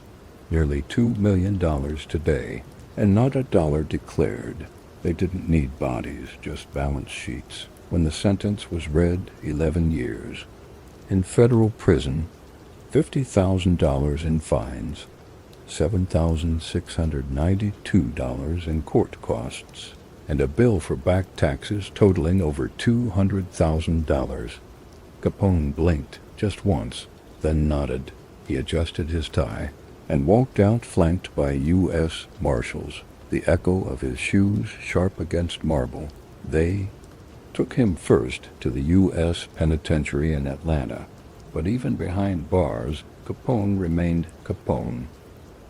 nearly $2 million today, and not a dollar declared. They didn't need bodies, just balance sheets. When the sentence was read, 11 years. In federal prison, $50,000 in fines, $7,692 in court costs, and a bill for back taxes totaling over $200,000. Capone blinked just once, then nodded. He adjusted his tie and walked out flanked by U.S. Marshals, the echo of his shoes sharp against marble. They took him first to the U.S. Penitentiary in Atlanta, but even behind bars, Capone remained Capone.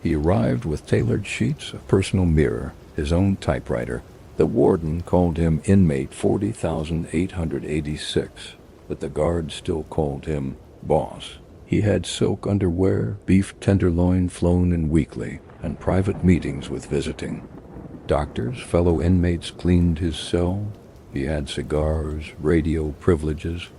He arrived with tailored sheets, a personal mirror, his own typewriter. The warden called him inmate 40,886, but the guards still called him boss. He had silk underwear, beef tenderloin flown in weekly, and private meetings with visiting. Doctors, fellow inmates cleaned his cell. He had cigars, radio privileges,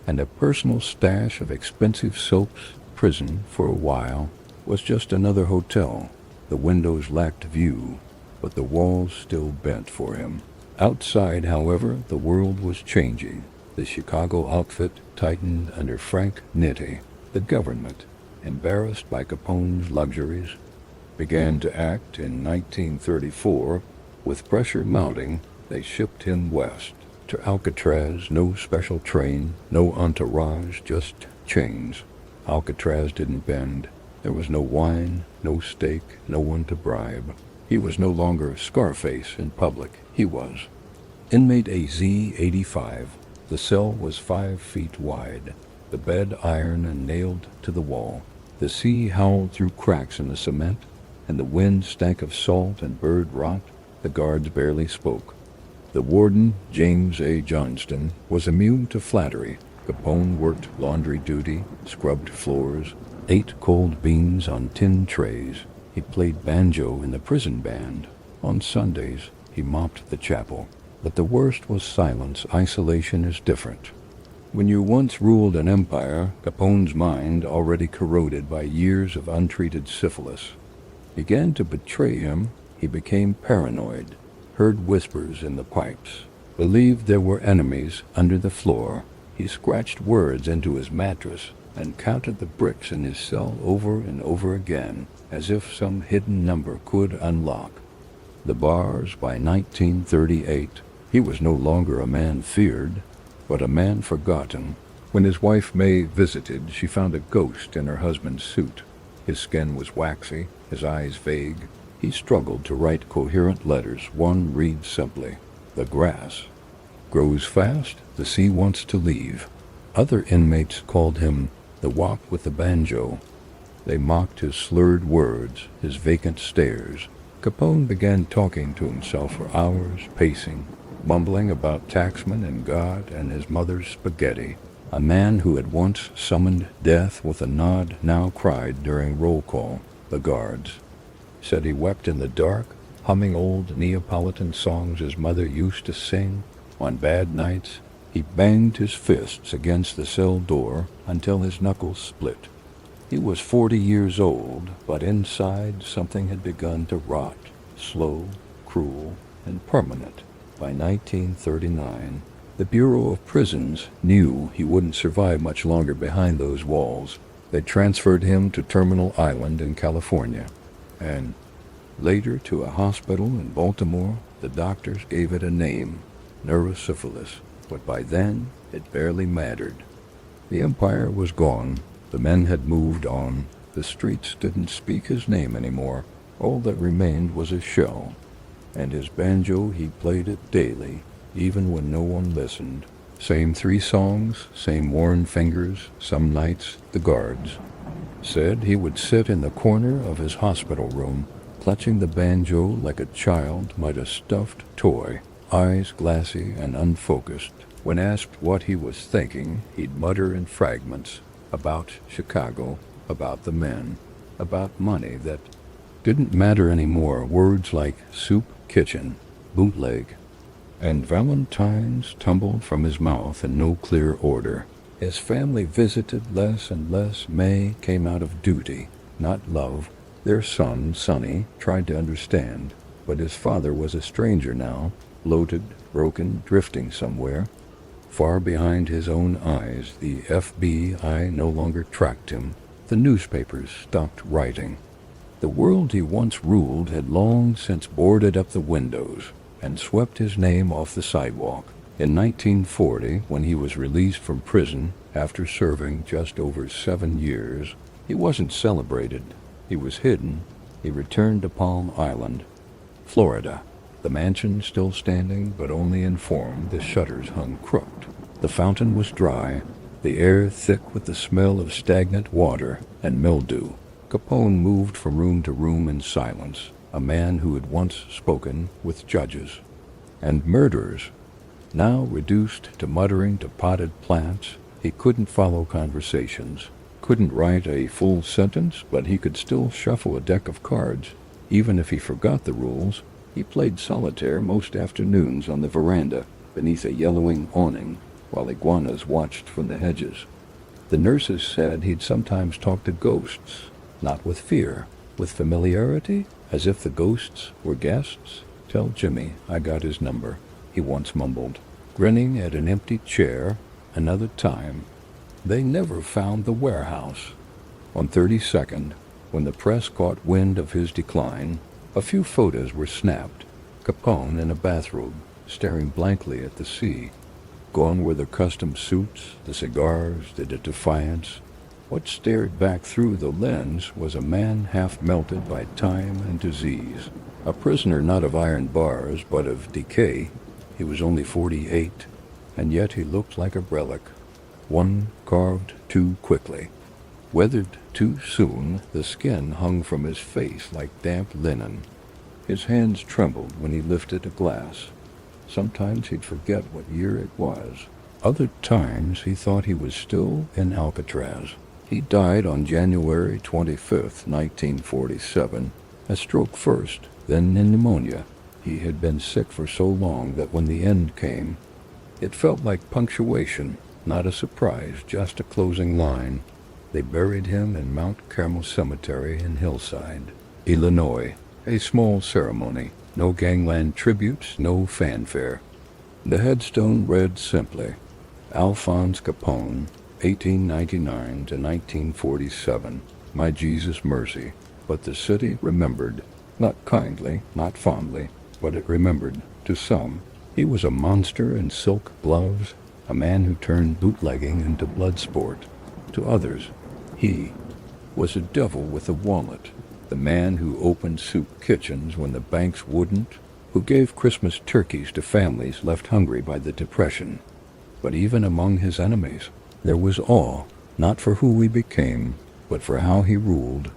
and a personal stash of expensive soaps. Prison, for a while, was just another hotel. The windows lacked view, but the walls still bent for him. Outside, however, the world was changing. The Chicago outfit tightened under Frank Nitti. The government, embarrassed by Capone's luxuries, began to act in 1934. With pressure mounting, they shipped him west to Alcatraz. No special train, no entourage, just chains. Alcatraz didn't bend. There was no wine, no steak, no one to bribe. He was no longer Scarface in public. He was inmate AZ-85. The cell was 5 feet wide, the bed iron and nailed to the wall. The sea howled through cracks in the cement, and the wind stank of salt and bird rot. The guards barely spoke. The warden, James A. Johnston, was immune to flattery. Capone worked laundry duty, scrubbed floors, ate cold beans on tin trays. He played banjo in the prison band. On Sundays, he mopped the chapel. But the worst was silence. Isolation is different. When you once ruled an empire, Capone's mind, already corroded by years of untreated syphilis, began to betray him. He became paranoid, heard whispers in the pipes, believed there were enemies under the floor. He scratched words into his mattress and counted the bricks in his cell over and over again, as if some hidden number could unlock the bars. By 1938, he was no longer a man feared, but a man forgotten. When his wife May visited, she found a ghost in her husband's suit. His skin was waxy, his eyes vague. He struggled to write coherent letters. One reads simply, "The grass grows fast, the sea wants to leave." Other inmates called him the wop with the banjo. They mocked his slurred words, his vacant stares. Capone began talking to himself for hours, pacing, mumbling about taxman and God and his mother's spaghetti. A man who had once summoned death with a nod now cried during roll call. The guards said he wept in the dark, humming old Neapolitan songs his mother used to sing. On bad nights, he banged his fists against the cell door until his knuckles split. He was 40 years old, but inside something had begun to rot, slow, cruel, and permanent. By 1939, the Bureau of Prisons knew he wouldn't survive much longer behind those walls. They transferred him to Terminal Island in California, and later to a hospital in Baltimore. The doctors gave it a name, neurosyphilis, but by then it barely mattered. The empire was gone. The men had moved on. The streets didn't speak his name anymore. All that remained was his shell, and his banjo. He played it daily, even when no one listened. Same 3 songs, same worn fingers. Some nights, the guards said he would sit in the corner of his hospital room, clutching the banjo like a child might a stuffed toy, eyes glassy and unfocused. When asked what he was thinking, he'd mutter in fragments about Chicago, about the men, about money that didn't matter anymore. Words like soup kitchen, bootleg, and Valentine's tumbled from his mouth in no clear order. His family visited less and less. May came out of duty, not love. Their son, Sonny, tried to understand, but his father was a stranger now, bloated, broken, drifting somewhere. Far behind his own eyes, the FBI no longer tracked him. The newspapers stopped writing. The world he once ruled had long since boarded up the windows and swept his name off the sidewalk. In 1940, when he was released from prison after serving just over 7 years, he wasn't celebrated. He was hidden. He returned to Palm Island, Florida. The mansion still standing, but only in form. The shutters hung crooked. The fountain was dry, the air thick with the smell of stagnant water and mildew. Capone moved from room to room in silence, a man who had once spoken with judges and murderers. Now reduced to muttering to potted plants, he couldn't follow conversations, couldn't write a full sentence, but he could still shuffle a deck of cards. Even if he forgot the rules, he played solitaire most afternoons on the veranda beneath a yellowing awning while iguanas watched from the hedges. The nurses said he'd sometimes talk to ghosts, not with fear, with familiarity, as if the ghosts were guests. "Tell Jimmy I got his number," he once mumbled, grinning at an empty chair. Another time. They never found the warehouse. On 32nd, when the press caught wind of his decline, a few photos were snapped. Capone in a bathrobe, staring blankly at the sea. Gone were the custom suits, the cigars, the defiance. What stared back through the lens was a man half melted by time and disease. A prisoner not of iron bars, but of decay. He was only 48, and yet he looked like a relic. One carved too quickly. Weathered too soon, the skin hung from his face like damp linen. His hands trembled when he lifted a glass. Sometimes he'd forget what year it was. Other times he thought he was still in Alcatraz. He died on January 25th, 1947, a stroke first, then in pneumonia. He had been sick for so long that when the end came, it felt like punctuation, not a surprise, just a closing line. They buried him in Mount Carmel Cemetery in Hillside, Illinois. A small ceremony, no gangland tributes, no fanfare. The headstone read simply, Alphonse Capone, 1899 to 1947, my Jesus mercy. But the city remembered, not kindly, not fondly, but it remembered. To some, he was a monster in silk gloves, a man who turned bootlegging into blood sport. To others, he was a devil with a wallet, the man who opened soup kitchens when the banks wouldn't, who gave Christmas turkeys to families left hungry by the Depression. But even among his enemies, there was awe, not for who he became, but for how he ruled.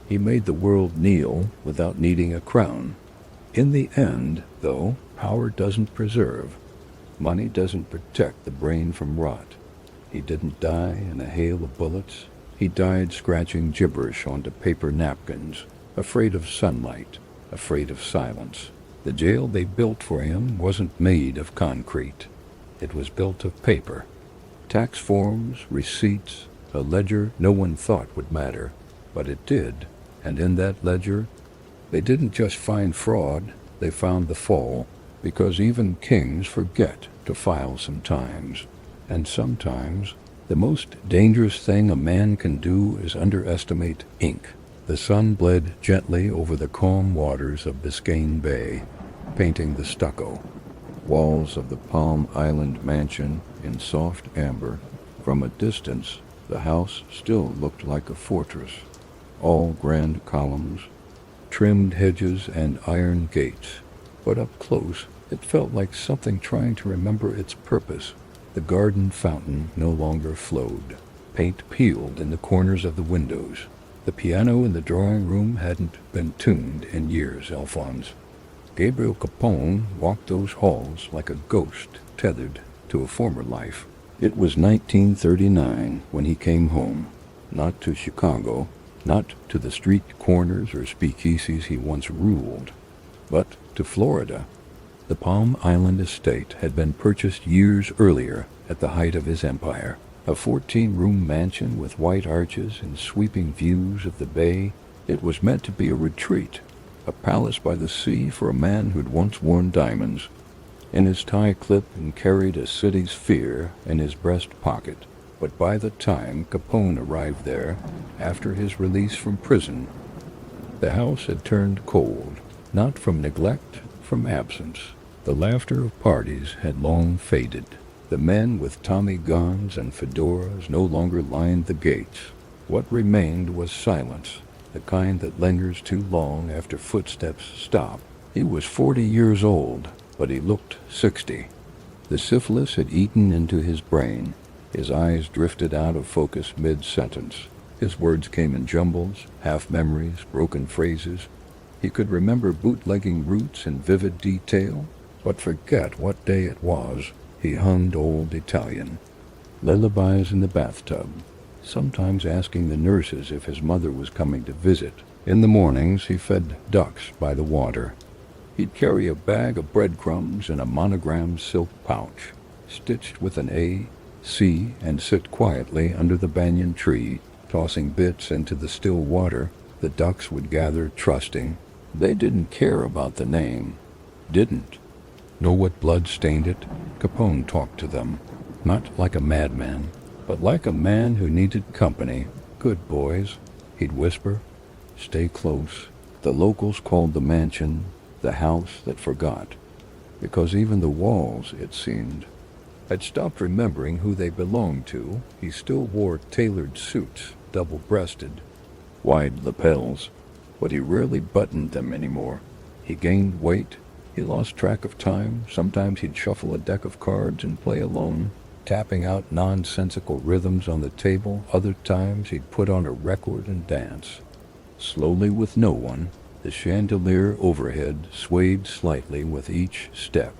He made the world kneel without needing a crown. In the end, though, power doesn't preserve. Money doesn't protect the brain from rot. He didn't die in a hail of bullets. He died scratching gibberish onto paper napkins, afraid of sunlight, afraid of silence. The jail they built for him wasn't made of concrete. It was built of paper. Tax forms, receipts, a ledger no one thought would matter, but it did. And in that ledger, they didn't just find fraud, they found the fall, because even kings forget to file sometimes. And sometimes, the most dangerous thing a man can do is underestimate ink. The sun bled gently over the calm waters of Biscayne Bay, painting the stucco. Walls of the Palm Island mansion in soft amber. From a distance, the house still looked like a fortress. All grand columns, trimmed hedges, and iron gates. But up close, it felt like something trying to remember its purpose. The garden fountain no longer flowed. Paint peeled in the corners of the windows. The piano in the drawing room hadn't been tuned in years, Alphonse. Gabriel Capone walked those halls like a ghost tethered to a former life. It was 1939 when he came home. not to Chicago, not to the street corners or speakeasies he once ruled, but to Florida. The Palm Island estate had been purchased years earlier at the height of his empire. A 14-room mansion with white arches and sweeping views of the bay. It was meant to be a retreat, a palace by the sea for a man who'd once worn diamonds in his tie clip and carried a city's fear in his breast pocket. But by the time Capone arrived there, after his release from prison, the house had turned cold, not from neglect, from absence. The laughter of parties had long faded. The men with Tommy guns and fedoras no longer lined the gates. What remained was silence, the kind that lingers too long after footsteps stop. He was 40 years old, but he looked 60. The syphilis had eaten into his brain. His eyes drifted out of focus mid-sentence. His words came in jumbles, half-memories, broken phrases. He could remember bootlegging routes in vivid detail, but forget what day it was. He hummed old Italian, lullabies in the bathtub, sometimes asking the nurses if his mother was coming to visit. In the mornings, he fed ducks by the water. He'd carry a bag of breadcrumbs in a monogrammed silk pouch, stitched with an A, C, and sit quietly under the banyan tree, tossing bits into the still water. The ducks would gather, trusting. They didn't care about the name. Didn't know what blood stained it. Capone talked to them, not like a madman, but like a man who needed company. Good boys, he'd whisper. Stay close. The locals called the mansion the house that forgot, because even the walls, it seemed, had stopped remembering who they belonged to. He still wore tailored suits, double-breasted, wide lapels, but he rarely buttoned them anymore. He gained weight. He lost track of time. Sometimes he'd shuffle a deck of cards and play alone, tapping out nonsensical rhythms on the table. Other times he'd put on a record and dance. Slowly, with no one, the chandelier overhead swayed slightly with each step,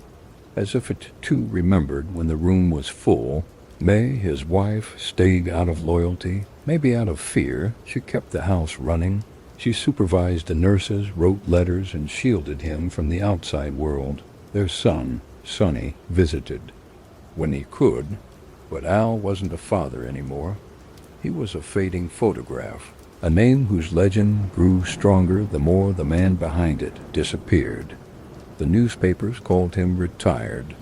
as if it too remembered when the room was full. May, his wife, stayed out of loyalty, maybe out of fear. She kept the house running. She supervised the nurses, wrote letters, and shielded him from the outside world. Their son, Sonny, visited when he could, but Al wasn't a father anymore. He was a fading photograph, a name whose legend grew stronger the more the man behind it disappeared. The newspapers called him retired.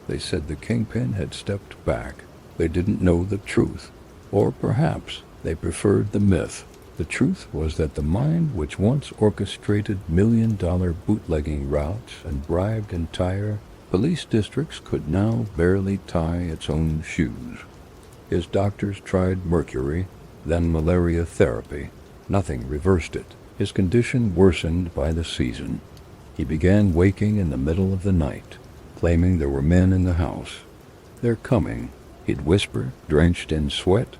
They said the kingpin had stepped back. They didn't know the truth, or perhaps they preferred the myth. The truth was that the mind which once orchestrated million-dollar bootlegging routes and bribed entire police districts could now barely tie its own shoes. His doctors tried mercury, then malaria therapy. Nothing reversed it. His condition worsened by the season. He began waking in the middle of the night, claiming there were men in the house. They're coming, he'd whisper, drenched in sweat.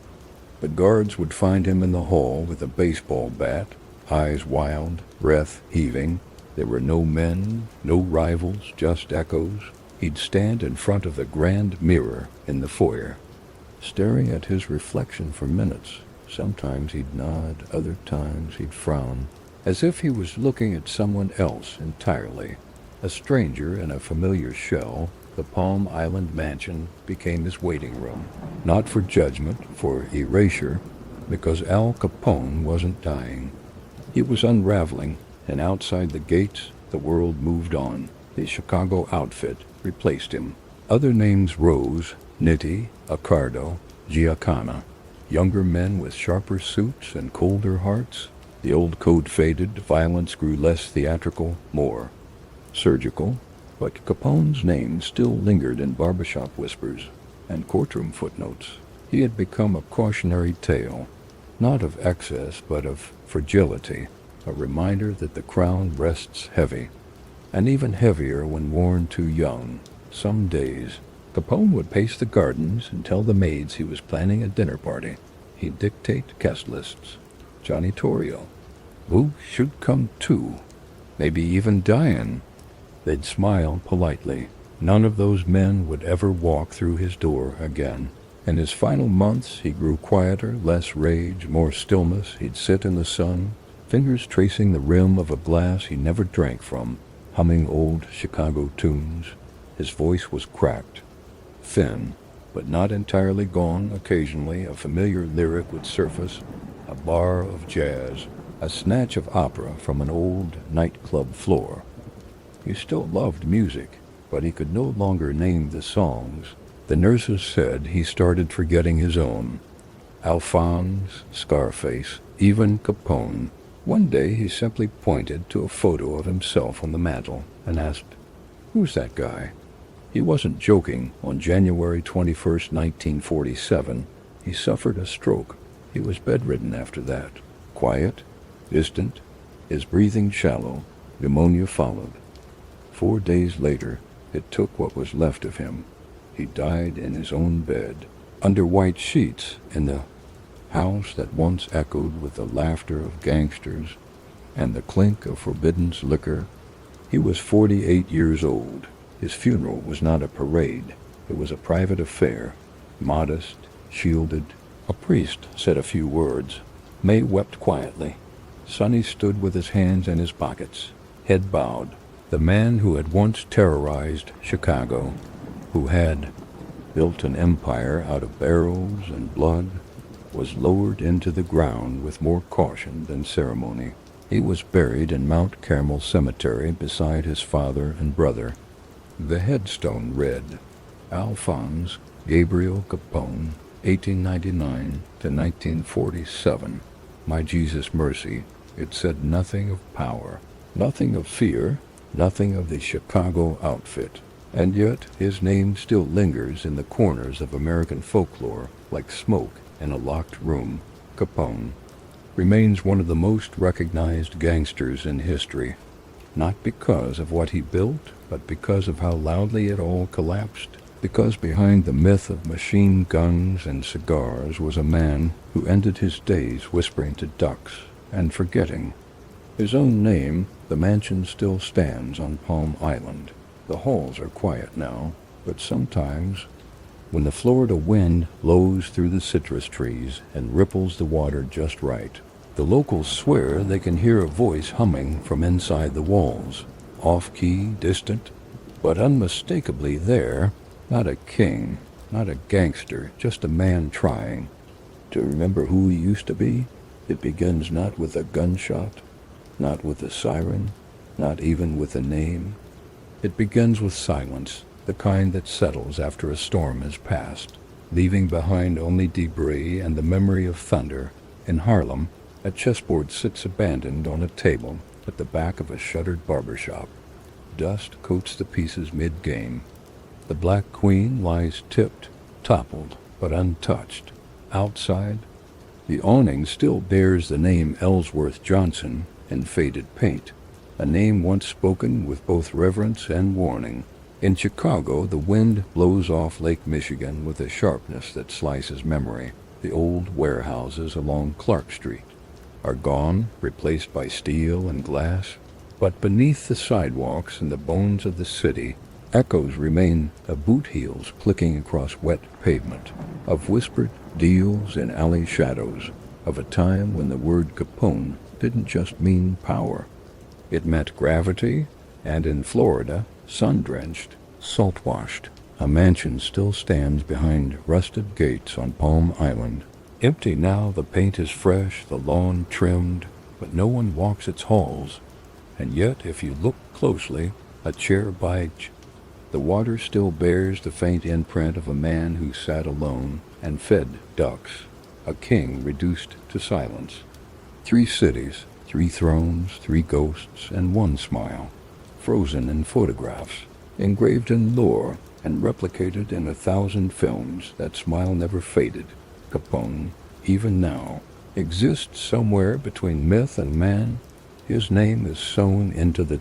But guards would find him in the hall with a baseball bat, eyes wild, breath heaving. There were no men, no rivals, just echoes. He'd stand in front of the grand mirror in the foyer, staring at his reflection for minutes. Sometimes he'd nod, other times he'd frown, as if he was looking at someone else entirely. A stranger in a familiar shell, the Palm Island mansion became his waiting room, not for judgment, for erasure, because Al Capone wasn't dying. He was unraveling, and outside the gates, the world moved on. The Chicago outfit replaced him. Other names rose: Nitti, Accardo, Giacana. Younger men with sharper suits and colder hearts. The old code faded, violence grew less theatrical, more surgical. But Capone's name still lingered in barbershop whispers and courtroom footnotes. He had become a cautionary tale, not of excess but of fragility, a reminder that the crown rests heavy, and even heavier when worn too young. Some days, Capone would pace the gardens and tell the maids he was planning a dinner party. He'd dictate guest lists. Johnny Torrio, who should come too, maybe even Diane. They'd smile politely. None of those men would ever walk through his door again. In his final months, he grew quieter, less rage, more stillness. He'd sit in the sun, fingers tracing the rim of a glass he never drank from, humming old Chicago tunes. His voice was cracked, thin, but not entirely gone. Occasionally, a familiar lyric would surface, a bar of jazz, a snatch of opera from an old nightclub floor. He still loved music, but he could no longer name the songs. The nurses said he started forgetting his own. Alphonse, Scarface, even Capone. One day he simply pointed to a photo of himself on the mantel and asked, "Who's that guy?" He wasn't joking. On January 21st, 1947, he suffered a stroke. He was bedridden after that. Quiet, distant, his breathing shallow. Pneumonia followed. 4 days later, it took what was left of him. He died in his own bed, under white sheets, in the house that once echoed with the laughter of gangsters and the clink of forbidden liquor. He was 48 years old. His funeral was not a parade. It was a private affair, modest, shielded. A priest said a few words. May wept quietly. Sonny stood with his hands in his pockets, head bowed. The man who had once terrorized Chicago, who had built an empire out of barrels and blood, was lowered into the ground with more caution than ceremony. He was buried in Mount Carmel Cemetery beside his father and brother. The headstone read, Alphonse Gabriel Capone, 1899 to 1947. My Jesus mercy. It said nothing of power, nothing of fear, nothing of the Chicago outfit. And yet his name still lingers in the corners of American folklore like smoke in a locked room. Capone remains one of the most recognized gangsters in history, not because of what he built, but because of how loudly it all collapsed. Because behind the myth of machine guns and cigars was a man who ended his days whispering to ducks and forgetting his own name. The mansion still stands on Palm Island. The halls are quiet now, but sometimes, when the Florida wind blows through the citrus trees and ripples the water just right, the locals swear they can hear a voice humming from inside the walls, off-key, distant, but unmistakably there. Not a king, not a gangster, just a man trying to remember who he used to be. It begins not with a gunshot, not with a siren, not even with a name. It begins with silence, the kind that settles after a storm has passed, leaving behind only debris and the memory of thunder. In Harlem, a chessboard sits abandoned on a table at the back of a shuttered barbershop. Dust coats the pieces mid-game. The Black Queen lies tipped, toppled, but untouched. Outside, the awning still bears the name Ellsworth Johnson in faded paint, a name once spoken with both reverence and warning. In Chicago, the wind blows off Lake Michigan with a sharpness that slices memory. The old warehouses along Clark Street are gone, replaced by steel and glass. But beneath the sidewalks and the bones of the city, echoes remain of boot heels clicking across wet pavement, of whispered deals in alley shadows, of a time when the word Capone didn't just mean power. It meant gravity, and in Florida, sun-drenched, salt-washed. A mansion still stands behind rusted gates on Palm Island. Empty now, the paint is fresh, the lawn trimmed, but no one walks its halls. And yet, if you look closely, a chair by the water still bears the faint imprint of a man who sat alone and fed ducks, a king reduced to silence. 3 cities, 3 thrones, 3 ghosts, and 1 smile, frozen in photographs, engraved in lore, and replicated in 1,000 films. That smile never faded. Capone, even now, exists somewhere between myth and man. His name is sewn into the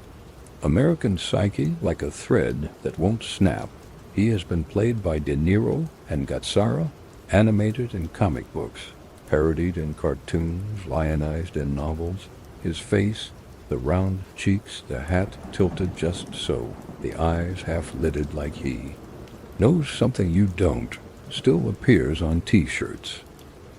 American psyche like a thread that won't snap. He has been played by De Niro and Gazzara, animated in comic books, parodied in cartoons, lionized in novels. His face, the round cheeks, the hat tilted just so, the eyes half-lidded like he, knows something you don't. still appears on t-shirts,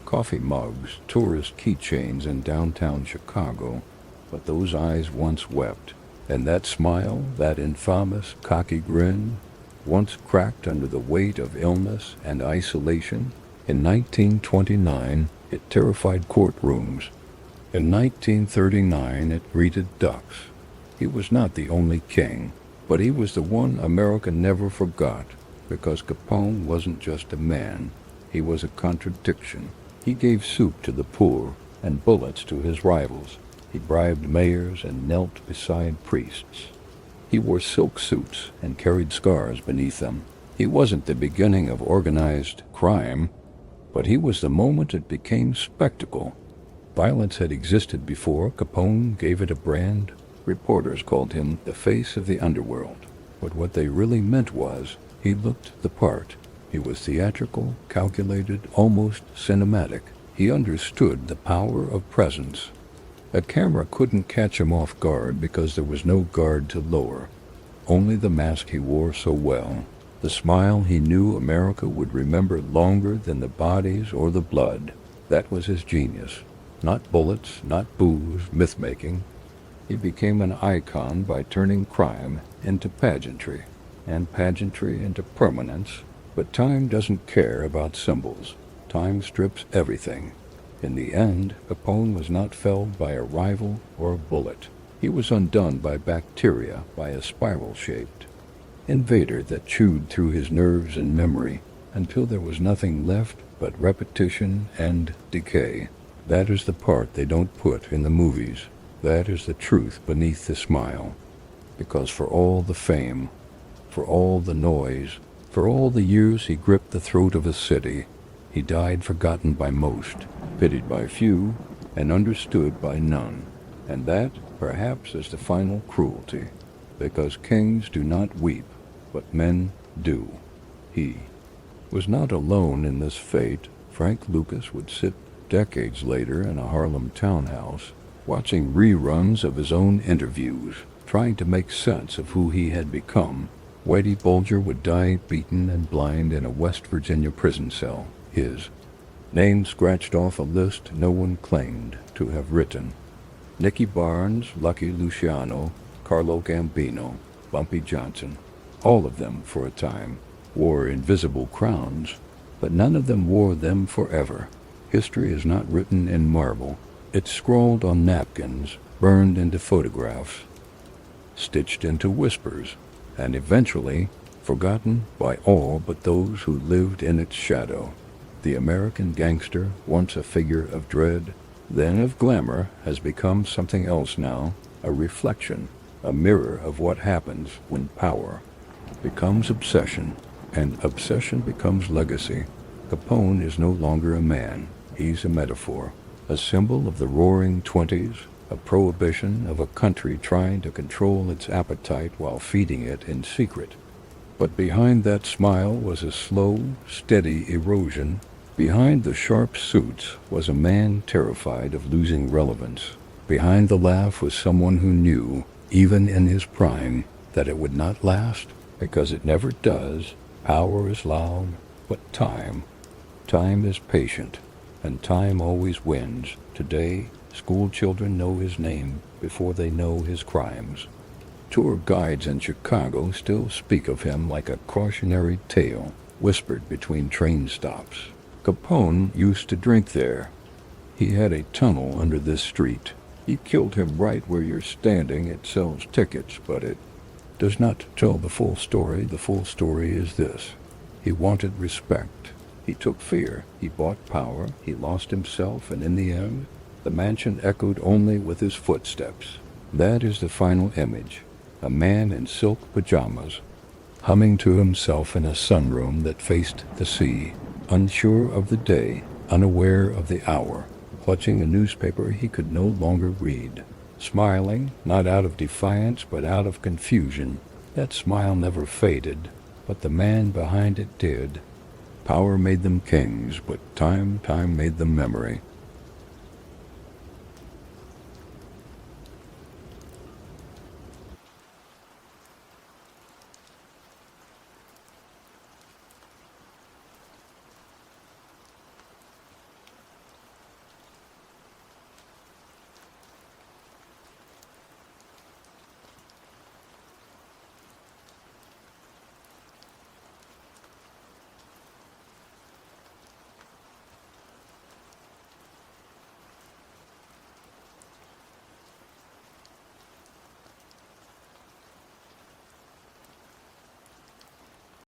coffee mugs, tourist keychains in downtown Chicago. But those eyes once wept, and that smile, that infamous cocky grin, once cracked under the weight of illness and isolation. In 1929, it terrified courtrooms. In 1939, it greeted ducks. He was not the only king, but he was the one America never forgot, because Capone wasn't just a man. He was a contradiction. He gave soup to the poor and bullets to his rivals. He bribed mayors and knelt beside priests. He wore silk suits and carried scars beneath them. He wasn't the beginning of organized crime, but he was the moment it became spectacle. Violence had existed before. Capone gave it a brand. Reporters called him the face of the underworld. But what they really meant was, he looked the part. He was theatrical, calculated, almost cinematic. He understood the power of presence. A camera couldn't catch him off guard because there was no guard to lower. Only the mask he wore so well. The smile he knew America would remember longer than the bodies or the blood. That was his genius. Not bullets, not booze, myth-making. He became an icon by turning crime into pageantry, and pageantry into permanence. But time doesn't care about symbols. Time strips everything. In the end, Capone was not felled by a rifle or a bullet. He was undone by bacteria, by a spiral-shaped invader that chewed through his nerves and memory until there was nothing left but repetition and decay. That is the part they don't put in the movies. That is the truth beneath the smile. Because for all the fame, for all the noise, for all the years he gripped the throat of a city, he died forgotten by most, pitied by few, and understood by none. And that, perhaps, is the final cruelty, because kings do not weep, but men do. He was not alone in this fate. Frank Lucas would sit decades later in a Harlem townhouse, watching reruns of his own interviews, trying to make sense of who he had become. Whitey Bulger would die beaten and blind in a West Virginia prison cell, his name scratched off a list no one claimed to have written. Nicky Barnes, Lucky Luciano, Carlo Gambino, Bumpy Johnson, all of them for a time wore invisible crowns, but none of them wore them forever. History is not written in marble. It's scrawled on napkins, burned into photographs, stitched into whispers, and eventually forgotten by all but those who lived in its shadow. The American gangster, once a figure of dread, then of glamour, has become something else now, a reflection, a mirror of what happens when power becomes obsession, and obsession becomes legacy. Capone is no longer a man. He's a metaphor, a symbol of the roaring 20s, a prohibition of a country trying to control its appetite while feeding it in secret. But behind that smile was a slow, steady erosion. Behind the sharp suits was a man terrified of losing relevance. Behind the laugh was someone who knew, even in his prime, that it would not last, because it never does. Power is loud, but time is patient, and time always wins. Today, school children know his name before they know his crimes. Tour guides in Chicago still speak of him like a cautionary tale, whispered between train stops. Capone used to drink there. He had a tunnel under this street. He killed him right where you're standing. It sells tickets, but it does not tell the full story. The full story is this. He wanted respect. He took fear. He bought power. He lost himself, and in the end, the mansion echoed only with his footsteps. That is the final image. A man in silk pajamas, humming to himself in a sunroom that faced the sea, unsure of the day, unaware of the hour, clutching a newspaper he could no longer read, smiling, not out of defiance but out of confusion. That smile never faded, but the man behind it did. Power made them kings, but time made them memory.